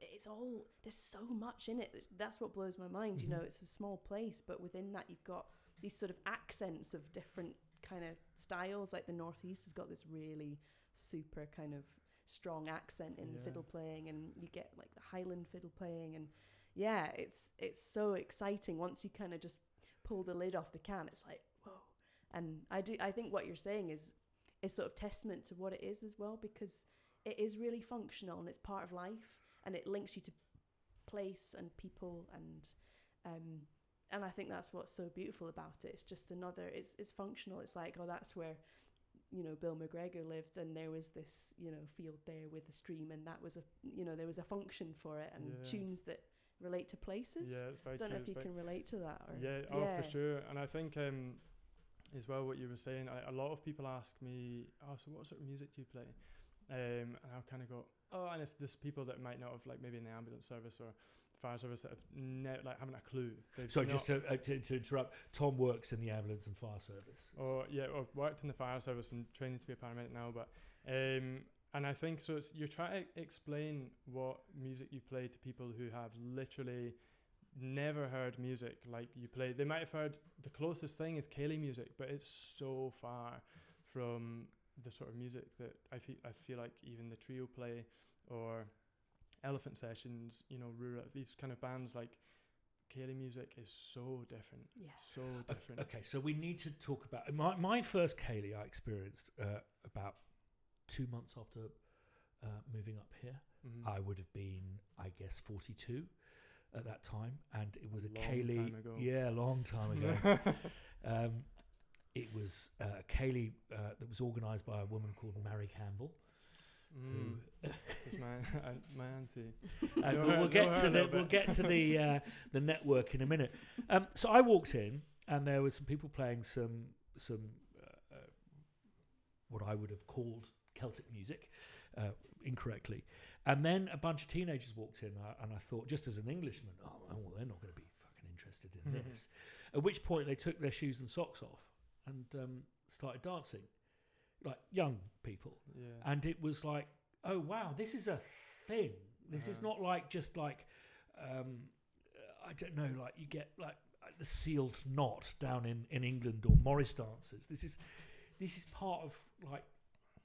Speaker 2: it's all, there's so much in it. That's what blows my mind. You know, it's a small place, but within that you've got these sort of accents of different kind of styles. Like the Northeast has got this really super kind of strong accent in the fiddle playing, and you get like the Highland fiddle playing, and it's so exciting once you kind of just pull the lid off the can. It's like, whoa. And I think what you're saying is sort of testament to what it is as well, because it is really functional and it's part of life, and it links you to place and people, and I think that's what's so beautiful about it. It's just another, it's functional. It's like, oh, that's where, you know, Bill McGregor lived, and there was this, you know, field there with a stream, and that was a, you know, there was a function for it, and tunes that relate to places.
Speaker 3: Yeah, it's very
Speaker 2: I don't
Speaker 3: true.
Speaker 2: know if you can relate to that.
Speaker 3: Or for sure. And I think as well, what you were saying, a lot of people ask me, so what sort of music do you play? And I'll kind of go, and it's this people that might not have, like maybe in the ambulance service or fire service, that have haven't a clue.
Speaker 1: Sorry, just to interrupt, Tom works in the ambulance and fire service.
Speaker 3: Or worked in the fire service and training to be a paramedic now, but and I think so. You're trying to explain what music you play to people who have literally never heard music like you play. They might have heard, the closest thing is Cayley music, but it's so far from the sort of music that I feel like even the trio play, or Elephant Sessions, you know, Rura, these kind of bands. Like Cayley music is so different. So different.
Speaker 1: Okay, so we need to talk about my first Cayley I experienced about 2 months after moving up here. I would have been, I guess, 42 at that time, and it was a Cayley.
Speaker 3: Yeah,
Speaker 1: long time ago. it was a ceilidh that was organised by a woman called Mary Campbell.
Speaker 3: It's my auntie.
Speaker 1: And we'll get to the network in a minute. So I walked in, and there were some people playing some what I would have called Celtic music, incorrectly. And then a bunch of teenagers walked in, and I thought, just as an Englishman, well, they're not going to be fucking interested in this. At which point they took their shoes and socks off and started dancing, like young people.
Speaker 3: Yeah.
Speaker 1: And it was like, oh wow, this is a thing. This is not like just like I don't know, like you get like the sealed knot down in England, or Morris dances. This is part of like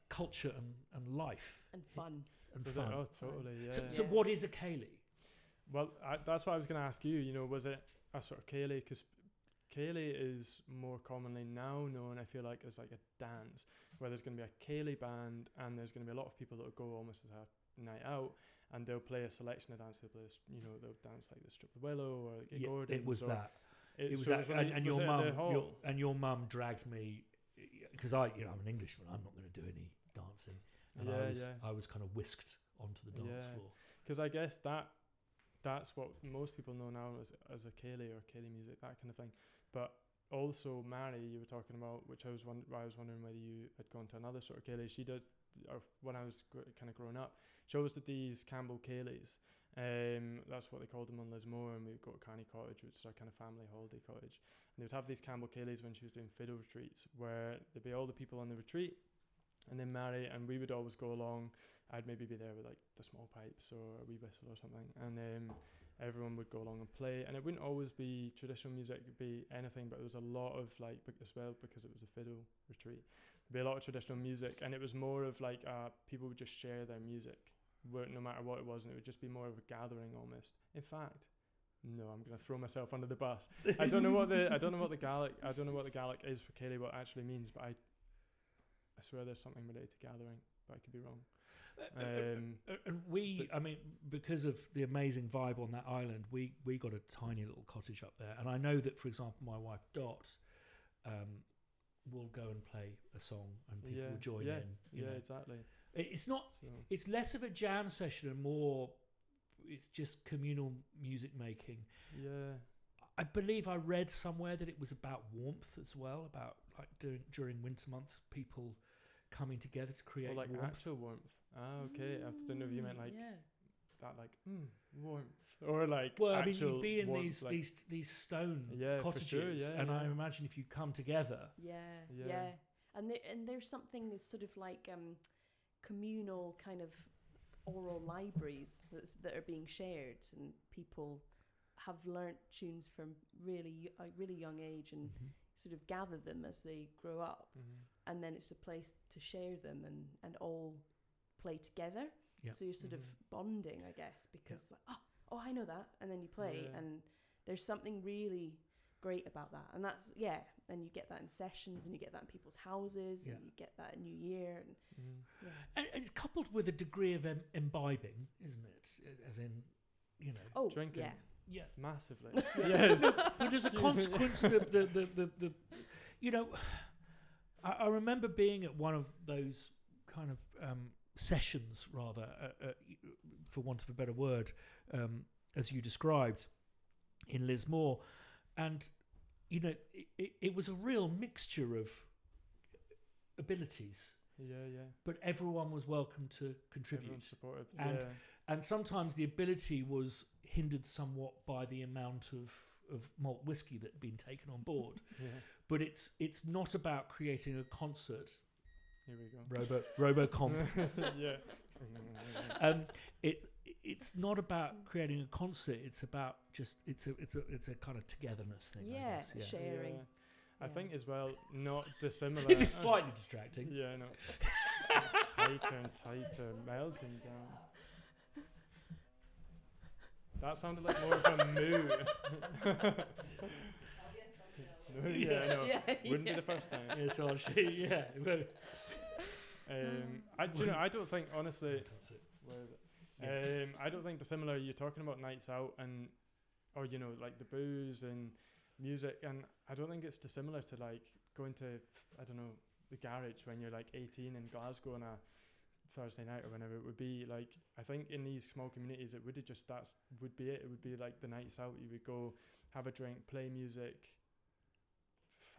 Speaker 1: culture and life
Speaker 2: and fun.
Speaker 1: And fun.
Speaker 3: Oh, totally. Yeah.
Speaker 1: So what is a ceilidh?
Speaker 3: Well, that's what I was going to ask you. You know, was it a sort of ceilidh? Because ceilidh is more commonly now known, I feel like, as like a dance, where there's going to be a ceilidh band, and there's going to be a lot of people that will go almost as a night out, and they'll play a selection of dance. They'll play, they'll dance like the Strip the Willow or like Gordon.
Speaker 1: It was that. It was
Speaker 3: so
Speaker 1: that. And your mum dragged me, because I'm an Englishman. I'm not going to do any dancing, and I was kind of whisked onto the dance floor.
Speaker 3: Because I guess that's what most people know now as a ceilidh or ceilidh music, that kind of thing. But also Mary, you were talking about, which I was wondering whether you had gone to another sort of ceilidh. She did, or when I was kind of growing up, she always did these Campbell ceilidhs. That's what they called them on Lismore, and we'd go to Carney Cottage, which is our kind of family holiday cottage. And they would have these Campbell ceilidhs when she was doing fiddle retreats, where there'd be all the people on the retreat, and then Mary, and we would always go along. I'd maybe be there with like the small pipes or a wee whistle or something, and everyone would go along and play. And it wouldn't always be traditional music, it'd be anything, but there was a lot of like, as well, because it was a fiddle retreat, there'd be a lot of traditional music, and it was more of like people would just share their music, no matter what it was, and it would just be more of a gathering almost. In fact, no, I'm going to throw myself under the bus. I don't know what the Gaelic is for ceilidh, what it actually means, but I swear there's something related to gathering, but I could be wrong.
Speaker 1: And we, because of the amazing vibe on that island, we got a tiny little cottage up there, and I know that, for example, my wife Dot will go and play a song, and people will join in. You know.
Speaker 3: Exactly.
Speaker 1: It's not. So. It's less of a jam session and more. It's just communal music making. Yeah. I believe I read somewhere that it was about warmth as well, about like during winter months, people coming together to create
Speaker 3: like
Speaker 1: warmth.
Speaker 3: Actual warmth. Ah, okay. I don't know if you meant like that, like warmth, or like. Well,
Speaker 1: you'd be in warmth, these stone cottages, and I imagine if you come together.
Speaker 2: Yeah. And there's something that's sort of like communal kind of oral libraries that are being shared, and people have learnt tunes from really young age and sort of gather them as they grow up, and then it's a place to share them and all play together. So you're sort of bonding, I guess, because like, oh I know that, and then you play, and there's something really great about that, and that's and you get that in sessions, and you get that in people's houses, and you get that in New Year,
Speaker 1: and it's coupled with a degree of imbibing, isn't it? As in,
Speaker 3: drinking.
Speaker 1: Yeah,
Speaker 3: massively.
Speaker 1: Yes, but as a consequence, I remember being at one of those kind of sessions, rather, for want of a better word, as you described, in Lismore, and it was a real mixture of abilities. But everyone was welcome to contribute.
Speaker 3: Everyone's supportive.
Speaker 1: And sometimes the ability was hindered somewhat by the amount of malt whiskey that had been taken on board. But it's not about creating a concert.
Speaker 3: Here we go.
Speaker 1: Robocomp.
Speaker 3: Yeah.
Speaker 1: It's not about creating a concert. It's about just it's a kind of togetherness thing. I guess.
Speaker 2: Sharing.
Speaker 3: I think as well, not dissimilar.
Speaker 1: This is slightly distracting.
Speaker 3: Yeah, no. Tighter and tighter, melting down. That sounded like more of a moo. Wouldn't be the first time. I don't think, honestly. Where is it? I don't think dissimilar. You're talking about nights out or like the booze and music, and I don't think it's dissimilar to like going to, I don't know, the garage when you're like 18 in Glasgow on a Thursday night or whenever it would be. Like, I think in these small communities, it would have just, that would be it. It would be like the nights out. You would go have a drink, play music,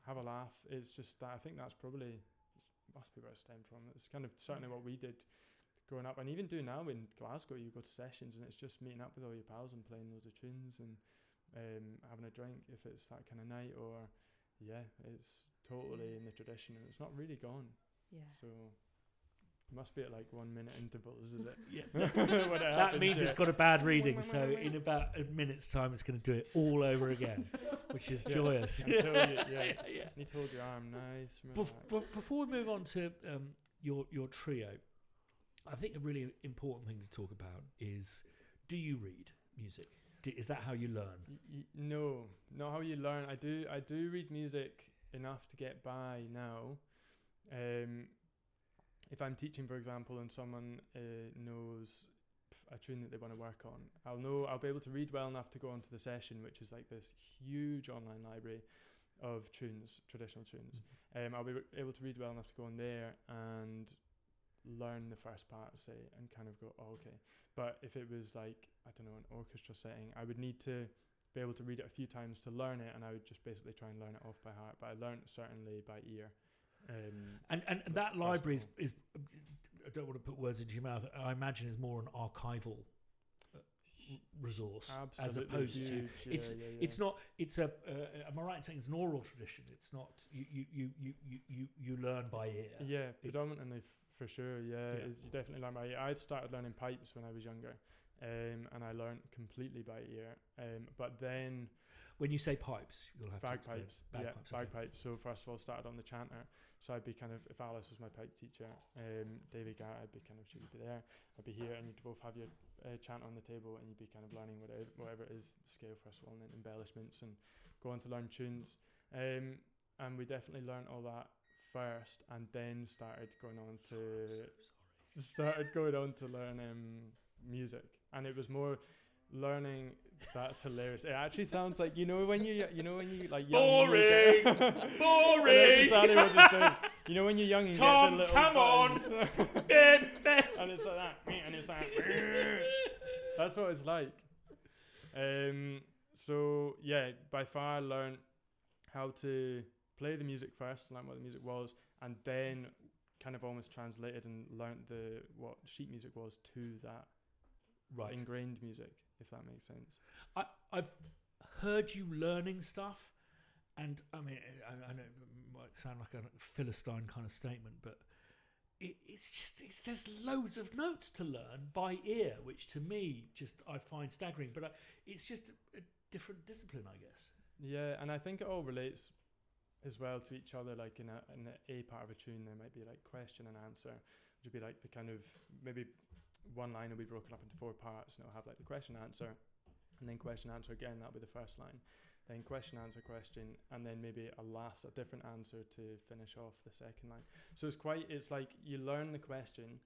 Speaker 3: have a laugh. It's just that, I think that's probably, must be where it stemmed from. It's kind of certainly what we did growing up, and even do now in Glasgow. You go to sessions and it's just meeting up with all your pals and playing loads of tunes and having a drink if it's that kind of night, or it's totally in the tradition and it's not really gone. So it must be at like 1 minute intervals, is it?
Speaker 1: That means it's got a bad reading, so in about a minute's time it's going to do it all over again, which is joyous.
Speaker 3: Until you hold your arm nice.
Speaker 1: Before we move on to your trio, I think a really important thing to talk about is, do you read music? Is that how you learn?
Speaker 3: No, not how you learn. I do read music enough to get by now. If I'm teaching, for example, and someone knows a tune that they want to work on, I'll be able to read well enough to go onto the session, which is like this huge online library of tunes, traditional tunes. I'll be able to read well enough to go on there and learn the first part, say, and kind of go, oh, okay. But if it was like, I don't know, an orchestra setting, I would need to be able to read it a few times to learn it, and I would just basically try and learn it off by heart. But I learned certainly by ear.
Speaker 1: And that library is, I don't want to put words into your mouth, I imagine is more an archival resource.
Speaker 3: Absolutely,
Speaker 1: as opposed
Speaker 3: huge,
Speaker 1: to it's not, it's a am I right in saying it's an oral tradition? It's not, you learn by ear.
Speaker 3: Predominantly for sure. You definitely learn by ear. I started learning pipes when I was younger, and I learned completely by ear, but then
Speaker 1: when you say pipes, you'll have
Speaker 3: bagpipes.
Speaker 1: Bagpipes.
Speaker 3: Bagpipes. So first of all, started on the chanter. So I'd be kind of, if Alice was my pipe teacher, David Garrett, I'd be kind of, she would be there, I'd be here, and you'd both have your chant on the table, and you'd be kind of learning whatever it is, scale first of all, and then embellishments, and go on to learn tunes. And we definitely learned all that first, and then started going on to learn music. And it was more learning. That's hilarious. It actually sounds like, when you like young,
Speaker 1: boring.
Speaker 3: That's exactly what it's doing. When you're young, you
Speaker 1: Tom,
Speaker 3: get the little
Speaker 1: come
Speaker 3: buttons.
Speaker 1: on.
Speaker 3: And it's like that, and it's like that's what it's like. So by far I learned how to play the music first, learn what the music was, and then kind of almost translated and learned what sheet music was to that ingrained music, if that makes sense.
Speaker 1: I've heard you learning stuff, and I mean, I know it might sound like a Philistine kind of statement, but there's loads of notes to learn by ear, which to me I find staggering. But it's just a different discipline, I guess. Yeah,
Speaker 3: and I think it all relates as well to each other. Like in a part of a tune, there might be like question and answer, which would be like the kind of, maybe one line will be broken up into 4 parts, and it'll have like the question answer, and then question answer again. That'll be the first line, then question answer question, and then maybe a different answer to finish off the second line. So it's like you learn the question,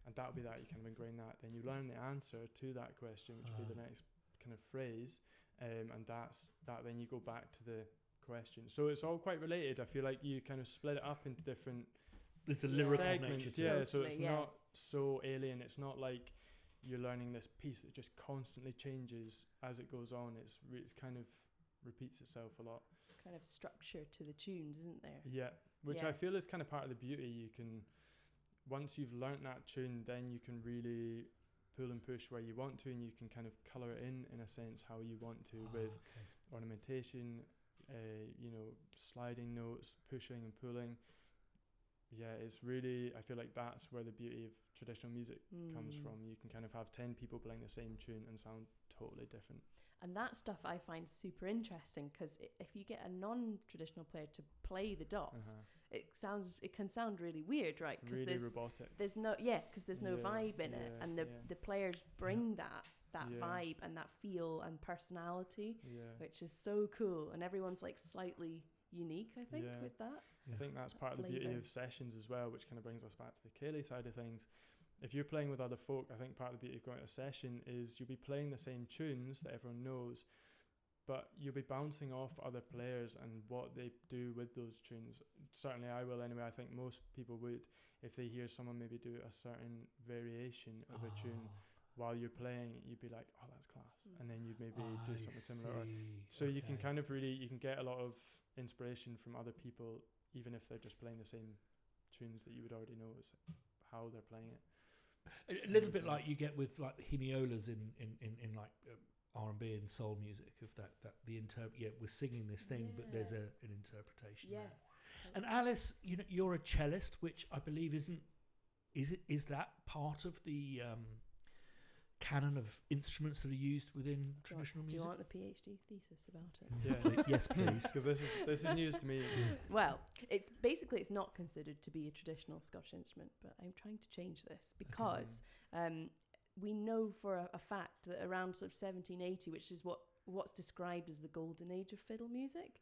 Speaker 3: and that'll be that, you kind of ingrain that, then you learn the answer to that question, which will be the next kind of phrase, and that's that, then you go back to the question. So it's all quite related. I feel like you kind of split it up into different
Speaker 1: It's a lyrical
Speaker 3: segments,
Speaker 1: nature to
Speaker 3: so it's not so alien. It's not like you're learning this piece that just constantly changes as it goes on. It's kind of repeats itself a lot.
Speaker 2: Kind of structure to the tunes, isn't there?
Speaker 3: Yeah, which I feel is kind of part of the beauty. You can, once you've learnt that tune, then you can really pull and push where you want to, and you can kind of colour it in a sense how you want to, with ornamentation, sliding notes, pushing and pulling. Yeah, it's really, I feel like that's where the beauty of traditional music comes from. You can kind of have 10 people playing the same tune and sound totally different.
Speaker 2: And that stuff I find super interesting, because if you get a non-traditional player to play the dots, it can sound really weird, right? Because
Speaker 3: really robotic.
Speaker 2: There's no vibe in it, and the players bring that vibe and that feel and personality, which is so cool. And everyone's like slightly unique, I think, with that.
Speaker 3: I think that's part of the beauty of sessions as well, which kind of brings us back to the Ceilidh side of things. If you're playing with other folk, I think part of the beauty of going to a session is you'll be playing the same tunes that everyone knows, but you'll be bouncing off other players and what they do with those tunes. Certainly I will anyway. I think most people would, if they hear someone maybe do a certain variation of a tune while you're playing, you'd be like, oh, that's class. And then you'd maybe do something similar. So you can kind of really, you can get a lot of inspiration from other people, even if they're just playing the same tunes that you would already know is how they're playing it.
Speaker 1: A little bit like you get with like hemiolas in like R&B and soul music, of that we're singing this thing, but there's an interpretation there. And Alice, you're a cellist, which I believe is that part of the canon of instruments that are used within traditional music?
Speaker 2: Do you want the PhD thesis about it?
Speaker 3: Yes,
Speaker 1: Yes, please.
Speaker 3: Because this is news to me.
Speaker 2: Well, it's not considered to be a traditional Scottish instrument, but I'm trying to change this because we know for a fact that around sort of 1780, which is what's described as the golden age of fiddle music,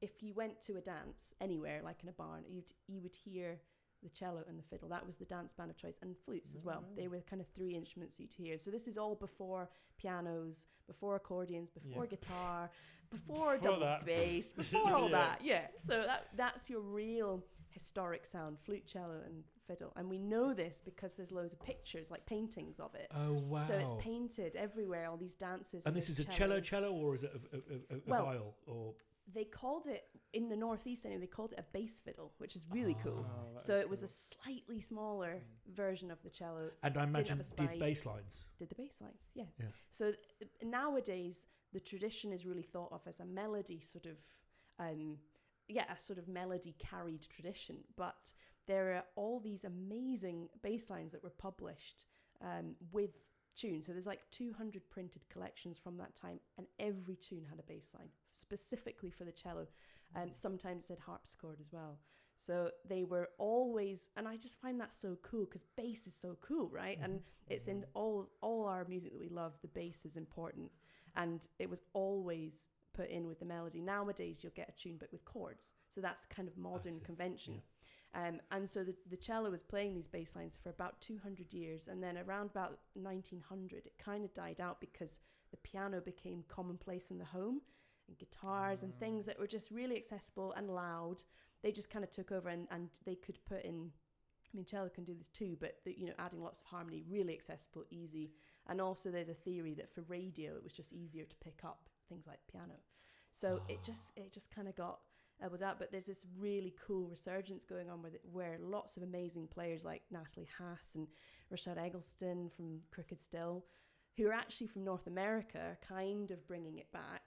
Speaker 2: if you went to a dance anywhere, like in a barn, you would hear the cello and the fiddle. That was the dance band of choice, and flutes as well. They were kind of 3 instruments you'd hear. So this is all before pianos, before accordions, before guitar, before double bass, before all that. Yeah. So that's your real historic sound: flute, cello, and fiddle. And we know this because there's loads of pictures, like paintings of it.
Speaker 1: Oh wow!
Speaker 2: So it's painted everywhere. All these dances.
Speaker 1: And this is a cello, or is it a viol or?
Speaker 2: They called it, in the northeast anyway, they called it a bass fiddle, which is really cool. So it was a slightly smaller version of the cello.
Speaker 1: And I imagine did bass lines.
Speaker 2: Did the bass lines, yeah. So nowadays, the tradition is really thought of as a melody sort of, a sort of melody carried tradition. But there are all these amazing bass lines that were published with tunes. So there's like 200 printed collections from that time, and every tune had a bass line specifically for the cello. Sometimes it said harpsichord as well. So they were always, and I just find that so cool because bass is so cool, right? And it's in all our music that we love, the bass is important, and it was always put in with the melody. Nowadays you'll get a tune but with chords, so that's kind of modern convention. And so the cello was playing these bass lines for about 200 years, and then around about 1900 it kind of died out because the piano became commonplace in the home, and guitars and things that were just really accessible and loud, they just kind of took over, and they could put in, I mean, cello can do this too, but adding lots of harmony, really accessible, easy. And also there's a theory that for radio it was just easier to pick up things like piano. So it just kind of got elbowed out. But there's this really cool resurgence going on where lots of amazing players like Natalie Haas and Rashad Eggleston from Crooked Still, who are actually from North America, are kind of bringing it back.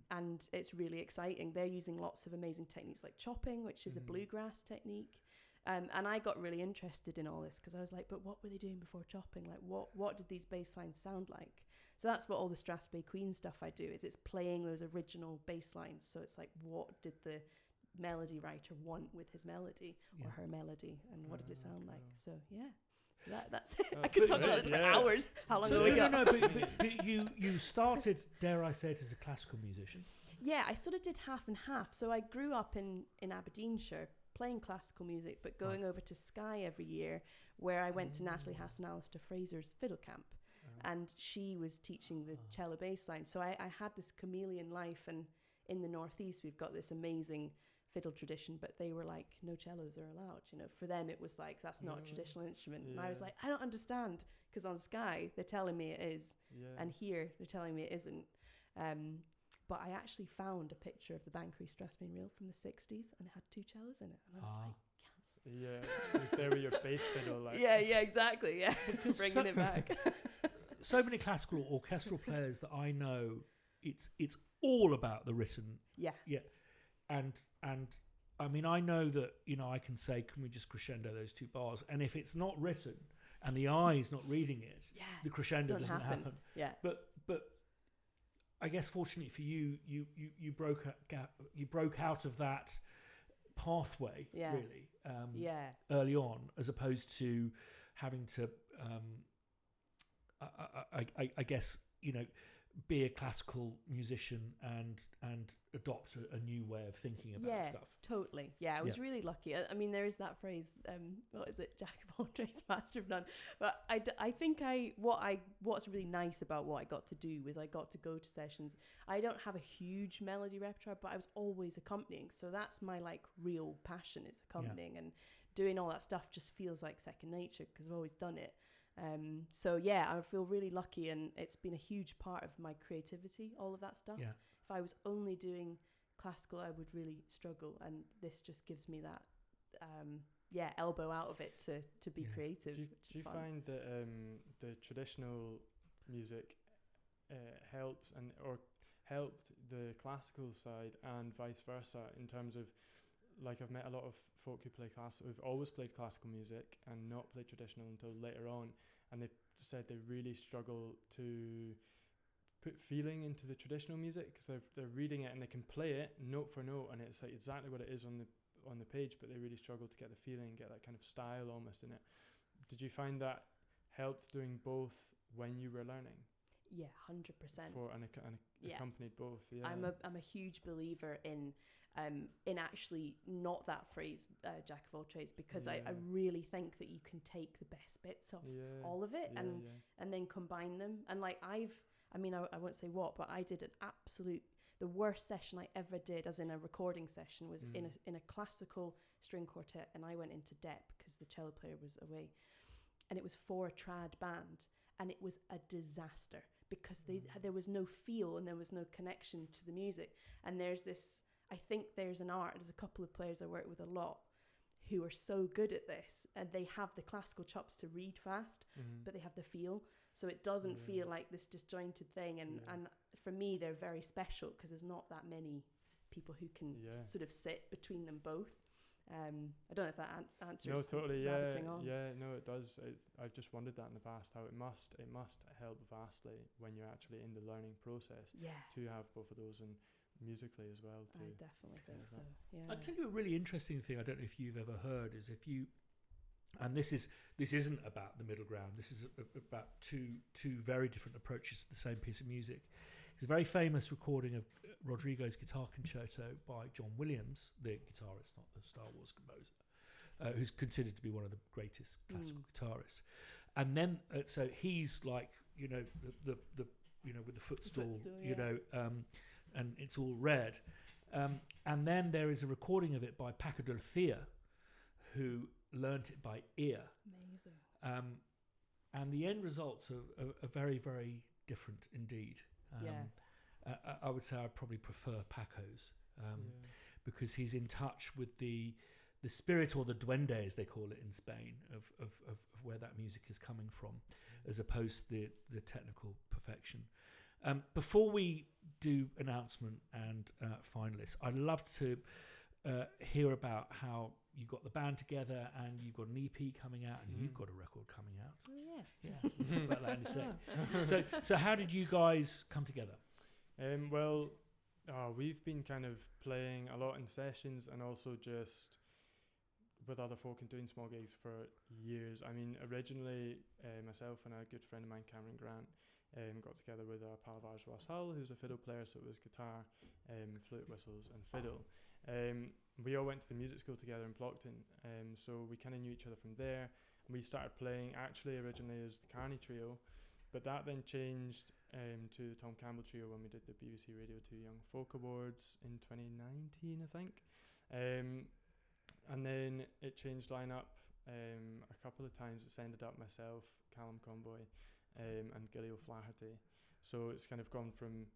Speaker 2: And it's really exciting. They're using lots of amazing techniques like chopping, which is a bluegrass technique. And I got really interested in all this because I was like, but what were they doing before chopping? Like, what did these bass lines sound like? So that's what all the Strathspey Queen stuff I do is it's playing those original bass lines. So it's like, what did the melody writer want with his melody or her melody, and what did it sound like? So so that's it. I could talk about this for hours. How long have we got?
Speaker 1: No, but you started, dare I say it, as a classical musician.
Speaker 2: Yeah, I sort of did half and half. So I grew up in Aberdeenshire playing classical music, but going over to Skye every year, where I went to Natalie Haas and Alistair Fraser's fiddle camp, and she was teaching the cello bass line. So I had this chameleon life, and in the northeast we've got this amazing fiddle tradition, but they were like, no cellos are allowed. For them it was like, that's not a traditional instrument. And I was like, I don't understand, because on Skye they're telling me it is, and here they're telling me it isn't. But I actually found a picture of the Banchory Strathspey reel from the 60s, and it had 2 cellos in it, and I was like, yes.
Speaker 3: Yeah, there with your bass fiddle, like.
Speaker 2: Yeah, exactly. Yeah, bringing it back.
Speaker 1: So many classical or orchestral players that I know, it's all about the written. Yeah. And I mean, I know that, I can say, can we just crescendo those 2 bars? And if it's not written and the eye's not reading it, the crescendo doesn't happen.
Speaker 2: Yeah.
Speaker 1: But I guess fortunately for you, you broke out of that pathway really early on, as opposed to having to I guess be a classical musician and adopt a new way of thinking about stuff.
Speaker 2: Totally. Yeah, I was really lucky. I mean, there is that phrase, what is it? Jack of all trades, master of none. But I think what's really nice about what I got to do was I got to go to sessions. I don't have a huge melody repertoire, but I was always accompanying. So that's my like real passion, is accompanying, and doing all that stuff just feels like second nature because I've always done it. So yeah, I feel really lucky, and it's been a huge part of my creativity, all of that stuff.
Speaker 1: Yeah.
Speaker 2: If I was only doing classical, I would really struggle, and this just gives me that elbow out of it to be creative.
Speaker 3: Do you find that the traditional music helps or helped the classical side and vice versa, in terms of, like, I've met a lot of folk who play classical, who've always played classical music and not played traditional until later on, and they've said they really struggle to put feeling into the traditional music because they're reading it and they can play it note for note and it's like exactly what it is on the page, but they really struggle to get the feeling, get that kind of style almost in it. Did you find that helped doing both when you were learning?
Speaker 2: Yeah, 100%.
Speaker 3: Accompanied both. Yeah,
Speaker 2: I'm a huge believer in actually not that phrase, jack of all trades, because I really think that you can take the best bits of all of it and then combine them. And like I won't say what, but I did the worst session I ever did, as in a recording session, was in a classical string quartet, and I went into dep because the cello player was away, and it was for a trad band, and it was a disaster because there was no feel and there was no connection to the music. And there's a couple of players I work with a lot who are so good at this, and they have the classical chops to read fast, but they have the feel, so it doesn't feel like this disjointed thing. And for me, they're very special because there's not that many people who can sort of sit between them both. I don't know if that answers.
Speaker 3: No, totally.
Speaker 2: On.
Speaker 3: No, it does. I've just wondered that in the past, how it must help vastly when you're actually in the learning process to have both of those, and musically as well.
Speaker 2: I definitely think so. Yeah.
Speaker 1: I'll tell you a really interesting thing. I don't know if you've ever heard, is if you, and this isn't about the middle ground. This is about two very different approaches to the same piece of music. It's a very famous recording of Rodrigo's Guitar Concerto by John Williams, the guitarist, not the Star Wars composer, who's considered to be one of the greatest classical guitarists. And then, so he's like, the with the footstool, and it's all red. And then there is a recording of it by Paco de Lucia, who learnt it by ear.
Speaker 2: Amazing.
Speaker 1: And the end results are very, very different indeed. I would say I probably prefer Paco's because he's in touch with the spirit, or the duende as they call it in Spain, of where that music is coming from, as opposed to the technical perfection. Before we do announcement and finalists, I'd love to hear about how you got the band together, and you've got an EP coming out, and you've got a record coming out.
Speaker 2: Oh yeah.
Speaker 1: We'll talk about that in a sec. So how did you guys come together?
Speaker 3: We've been kind of playing a lot in sessions, and also just with other folk and doing small gigs for years. I mean, originally myself and a good friend of mine, Cameron Grant, got together with a pal of ours, Ross Hull, who's a fiddle player, so it was guitar, flute, whistles and fiddle. We all went to the music school together in Plockton, so we kind of knew each other from there. We started playing actually originally as the Carney Trio, but that then changed to the Tom Campbell Trio when we did the BBC Radio 2 Young Folk Awards in 2019, I think. And then it changed line-up a couple of times. It's ended up myself, Callum Comboy, and Gilly O'Flaherty. So it's kind of gone from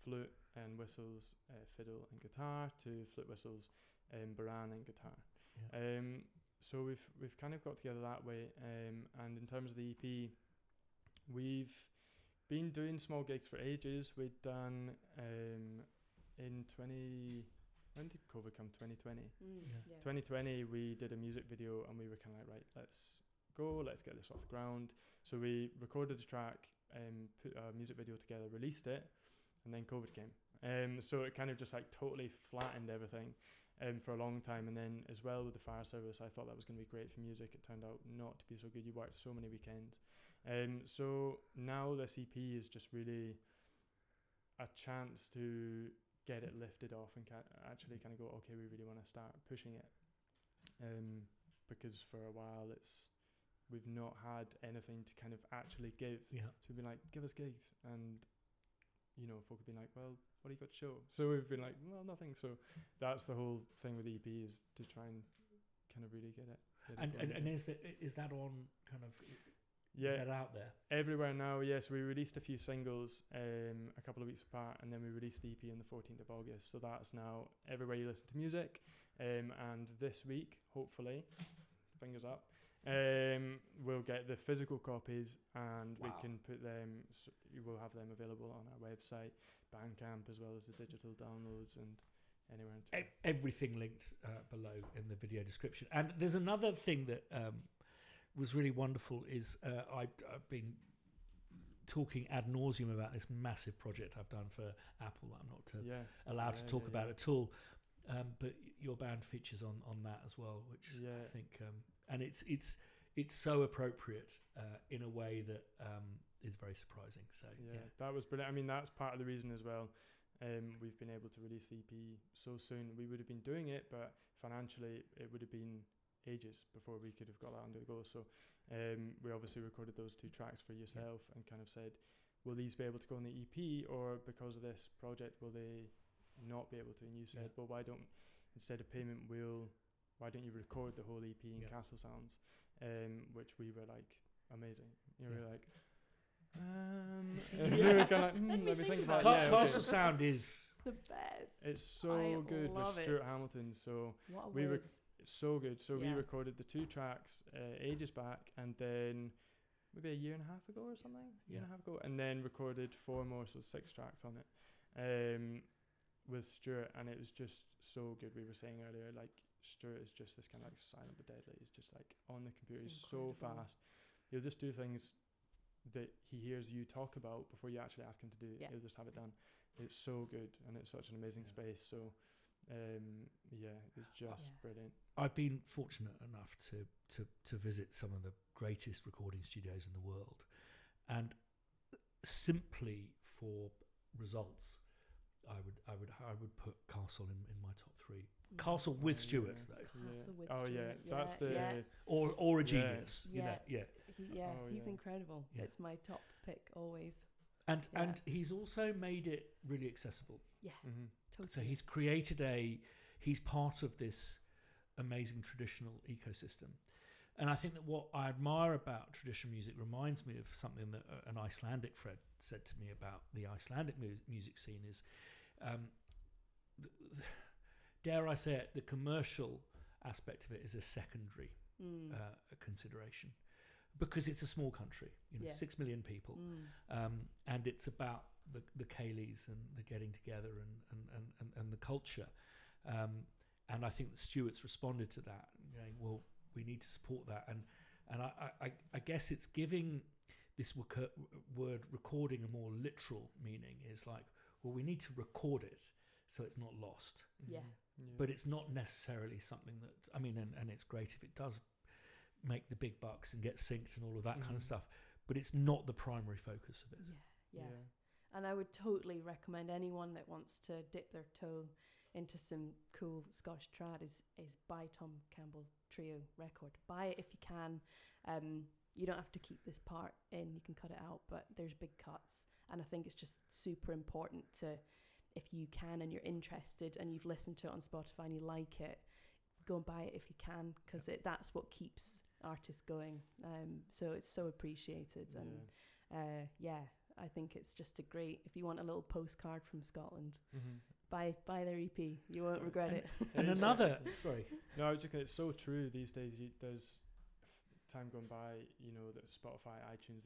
Speaker 3: flute and whistles, fiddle and guitar, to flute, whistles, baran and guitar. Yeah. So we've kind of got together that way. And in terms of the EP, we've been doing small gigs for ages. We'd done when did COVID come? 2020. 2020 we did a music video, and we were kind of like, right, let's get this off the ground. So we recorded the track, put a music video together, released it, and then COVID came. So it kind of just like totally flattened everything for a long time. And then as well with the fire service, I thought that was going to be great for music. It turned out not to be so good. You worked so many weekends. So now this EP is just really a chance to get it lifted off and actually kind of go, okay, we really want to start pushing it. Because for a while we've not had anything to kind of actually give.
Speaker 1: Yeah.
Speaker 3: So we've been like, give us gigs, and folk have been like, well, what do you got to show? So we've been like, well, nothing. So that's the whole thing with the EP, is to try and kind of really get it.
Speaker 1: And is that on kind of?
Speaker 3: Yeah,
Speaker 1: is that out there
Speaker 3: everywhere now? Yes, we released a few singles a couple of weeks apart, and then we released the EP on the 14th of August. So that's now everywhere you listen to music. And this week, hopefully, fingers up, we'll get the physical copies, and we can put them. So we'll have them available on our website, Bandcamp, as well as the digital downloads and anywhere.
Speaker 1: Everything linked below in the video description. And there's another thing that was really wonderful is I've been talking ad nauseum about this massive project I've done for Apple that I'm not allowed to talk about at all. But your band features on that as well, which I think, and it's so appropriate in a way that is very surprising. So
Speaker 3: that was brilliant. I mean, that's part of the reason as well. We've been able to release the EP so soon. We would have been doing it, but financially it would have been ages before we could have got that under the go. So we obviously recorded those 2 tracks for yourself and kind of said, will these be able to go on the EP, or because of this project will they not be able to? And you said, well, why don't, instead of payment, why don't you record the whole EP in Castle Sounds, which we were like, amazing. We were like, so we were kind of like, let me think about it.
Speaker 1: Castle Sound is
Speaker 2: the best.
Speaker 3: It's so good with Stuart Hamilton. So it's so good. So we recorded the 2 tracks ages back, and then maybe a year and a half ago or something, and then recorded 4 more, so 6 tracks on it with Stuart, and it was just so good. We were saying earlier, like, Stuart is just this kind of like silent but deadly. He's just like on the computer. He's so fast. He'll just do things that he hears you talk about before you actually ask him to do. He'll just have it done. It's so good, and it's such an amazing space. So it's just brilliant.
Speaker 1: I've been fortunate enough to visit some of the greatest recording studios in the world, and simply for results, I would put Castle in my top 3. Castle with Stuart though.
Speaker 2: Castle with
Speaker 3: Stuart. That's the
Speaker 1: or a genius.
Speaker 2: He's incredible. It's my top pick always.
Speaker 1: And he's also made it really accessible.
Speaker 2: Yeah, totally.
Speaker 1: So he's created he's part of this amazing traditional ecosystem. And I think that what I admire about traditional music reminds me of something that an Icelandic friend said to me about the Icelandic music scene is, dare I say it, the commercial aspect of it is a secondary consideration, because it's a small country, 6 million people, and it's about the Cayleys and the getting together and the culture, and I think that Stuart's responded to that, well, we need to support that, and I guess it's giving this word recording a more literal meaning. Is like, well, we need to record it so it's not lost. But it's not necessarily something that, I mean, and it's great if it does make the big bucks and get synced and all of that kind of stuff, but it's not the primary focus of it.
Speaker 2: And I would totally recommend anyone that wants to dip their toe into some cool Scottish trad is buy Tom Campbell Trio record. Buy it if you can. You don't have to keep this part in, you can cut it out, but there's big cuts, and I think it's just super important to, if you can and you're interested and you've listened to it on Spotify and you like it, go and buy it if you can, because that's what keeps artists going. So it's so appreciated, and I think it's just a great, if you want a little postcard from Scotland, buy their EP, you won't regret it.
Speaker 1: And another, sorry.
Speaker 3: No, I was just, it's so true these days. There's time gone by, that Spotify, iTunes,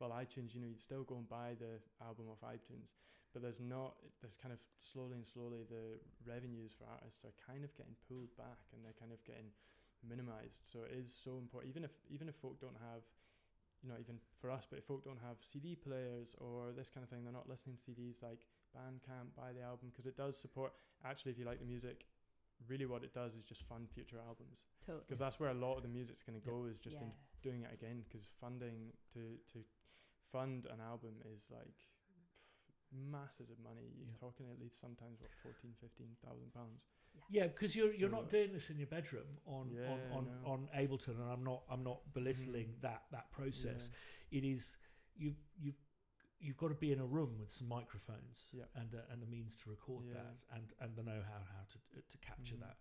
Speaker 3: iTunes, you'd still go and buy the album off iTunes, but there's kind of slowly the revenues for artists are kind of getting pulled back, and they're kind of getting minimized. So it is so important, even if folk don't have, even for us, but if folk don't have CD players or this kind of thing, they're not listening to CDs, like Bandcamp, buy the album, because it does support, actually, if you like the music, really what it does is just fund future albums, because that's where a lot of the music's going to go, is just in doing it again, because funding to fund an album is like masses of money. You're
Speaker 1: Yeah.
Speaker 3: talking at least sometimes what 14,000-15,000 pounds.
Speaker 1: Yeah, because you're
Speaker 3: So-
Speaker 1: not doing this in your bedroom on
Speaker 3: Yeah, no.
Speaker 1: on Ableton, and I'm not belittling that process. It is you've got to be in a room with some microphones
Speaker 3: Yeah.
Speaker 1: and a means to record
Speaker 3: Yeah.
Speaker 1: that and the know-how how to capture
Speaker 3: Mhm.
Speaker 1: that.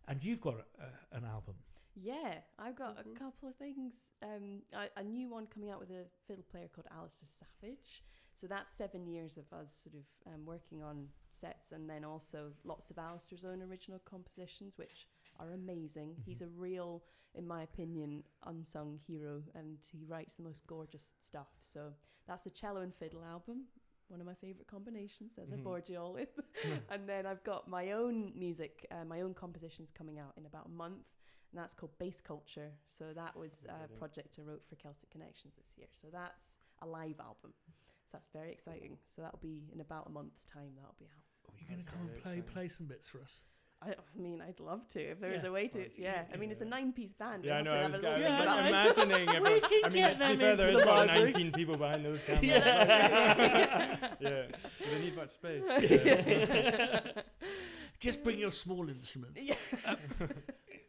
Speaker 1: And you've got an album.
Speaker 2: Yeah, I've got
Speaker 3: Mhm.
Speaker 2: a couple of things. A new one coming out with a fiddle player called Alistair Savage. So that's 7 years of us sort of working on sets, and then also lots of Alistair's own original compositions, which are amazing.
Speaker 1: Mhm.
Speaker 2: He's a real, in my opinion, unsung hero, and he writes the most gorgeous stuff. So that's a cello and fiddle album, one of my favourite combinations, as I
Speaker 3: Mhm.
Speaker 2: bored you all with. And then I've got my own music, my own compositions coming out in about a month, and that's called Bass Culture. So that was a
Speaker 3: Brilliant.
Speaker 2: project I wrote for Celtic Connections this year. So that's a live album. So that's very exciting. So that'll be in about a month's time. That'll be out.
Speaker 1: Are you going to
Speaker 3: That's
Speaker 1: come and
Speaker 3: very
Speaker 1: play
Speaker 3: exciting.
Speaker 1: some bits for us?
Speaker 2: I mean, I'd love to if there was
Speaker 1: Yeah.
Speaker 2: a way to.
Speaker 3: That's-
Speaker 2: Yeah, I mean, it's a
Speaker 3: yeah.
Speaker 2: 9-piece band.
Speaker 3: Yeah, I
Speaker 2: We'll
Speaker 3: know.
Speaker 2: have
Speaker 3: I
Speaker 2: to
Speaker 3: was,
Speaker 2: have a
Speaker 3: I
Speaker 2: little
Speaker 3: was
Speaker 2: bit
Speaker 3: like,
Speaker 2: about it.
Speaker 3: imagining. If
Speaker 1: We can
Speaker 3: I mean,
Speaker 1: get
Speaker 3: to be
Speaker 1: them
Speaker 3: fair,
Speaker 1: into
Speaker 3: there
Speaker 1: the
Speaker 3: is about
Speaker 1: library.
Speaker 3: 19 people behind those cameras.
Speaker 2: Yeah, that's true.
Speaker 3: Yeah. Do they need much space? Yeah.
Speaker 1: Just bring your small instruments.
Speaker 2: Yeah.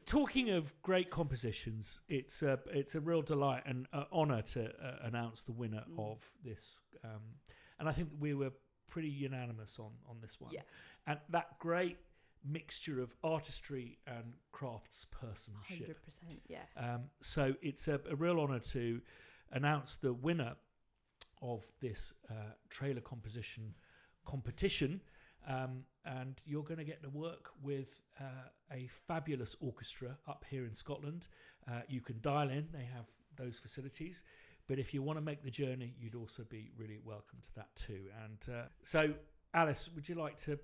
Speaker 1: Talking of great compositions, it's a real delight and honour to announce the winner of this. And I think we were pretty unanimous on this one.
Speaker 2: Yeah.
Speaker 1: And that great mixture of artistry and craftspersonship.
Speaker 2: 100%. Yeah.
Speaker 1: So it's a real honour to announce the winner of this trailer composition competition. And you're going to get to work with a fabulous orchestra up here in Scotland. You can dial in, they have those facilities. But if you want to make the journey, you'd also be really welcome to that too. And so, Alice, would you like to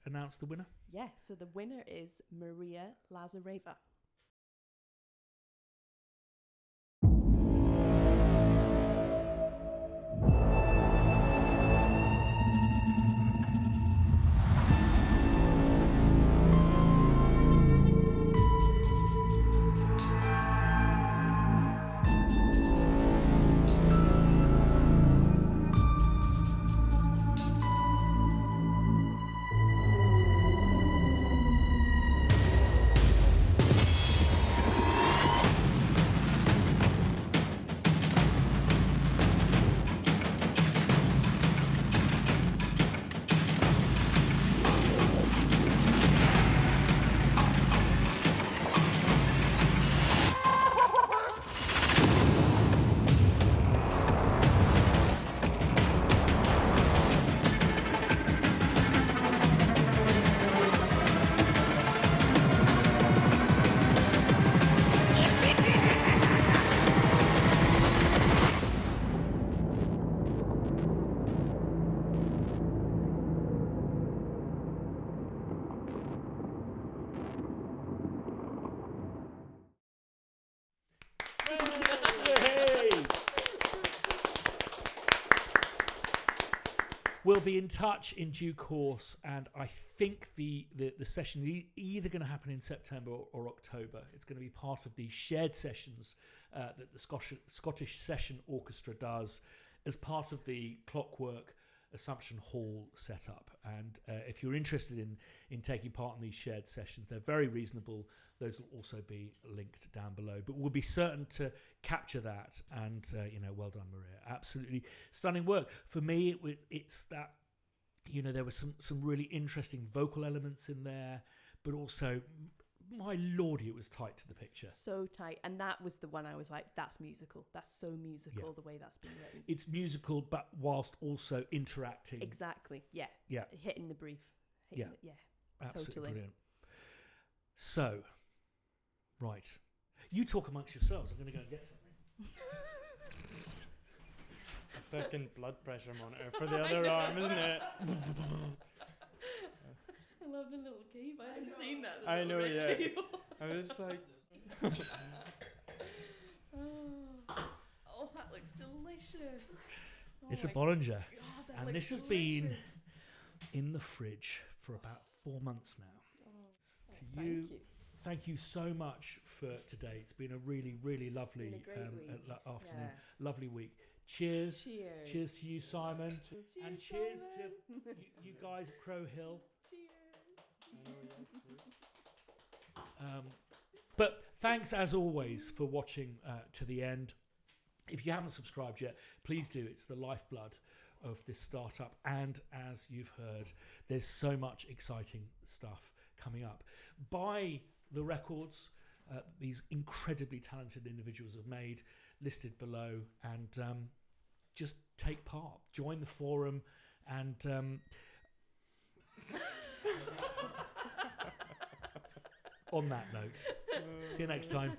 Speaker 1: announce the winner?
Speaker 2: Yeah. So the winner is Maria Lazareva.
Speaker 1: We'll be in touch in due course, and I think the session is either going to happen in September or October. It's going to be part of the shared sessions that the Scottish Session Orchestra does as part of the Clockwork Assumption Hall setup. And if you're interested in taking part in these shared sessions, they're very reasonable. Those will also be linked down below. But we'll be certain to capture that. And, well done, Maria. Absolutely stunning work. For me, it's that, there were some really interesting vocal elements in there, but also, my lordy, it was tight to the picture.
Speaker 2: So tight. And that was the one I was like, that's musical. That's so musical, the way that's been written.
Speaker 1: It's musical, but whilst also interacting.
Speaker 2: Exactly. Yeah.
Speaker 1: Yeah.
Speaker 2: Hitting the brief.
Speaker 1: Absolutely
Speaker 2: totally.
Speaker 1: brilliant. So, right. You talk amongst yourselves. I'm going to go and get something.
Speaker 3: A second blood pressure monitor for the other arm, isn't it?
Speaker 2: I love the little cave. I hadn't seen that. the
Speaker 3: I
Speaker 2: little
Speaker 3: know,
Speaker 2: red
Speaker 3: yeah.
Speaker 2: cave.
Speaker 3: I was like,
Speaker 2: Oh, that looks delicious. Oh
Speaker 1: It's a
Speaker 2: my
Speaker 1: Bollinger.
Speaker 2: God, that
Speaker 1: And
Speaker 2: looks
Speaker 1: this has been
Speaker 2: delicious.
Speaker 1: in the fridge for about 4 months now. To
Speaker 2: thank
Speaker 1: you, thank you so much for today. It's been a really, really lovely
Speaker 2: Been a great week.
Speaker 1: afternoon,
Speaker 2: Yeah.
Speaker 1: lovely week. Cheers.
Speaker 2: Cheers.
Speaker 1: Cheers to you, Simon.
Speaker 2: Cheers,
Speaker 1: And cheers
Speaker 2: Simon.
Speaker 1: to you guys at Crow Hill. But thanks as always for watching to the end. If you haven't subscribed yet, please do. It's the lifeblood of this startup. And as you've heard, there's so much exciting stuff coming up. Buy the records these incredibly talented individuals have made, listed below, and just take part. Join the forum and... on that note, see you next time.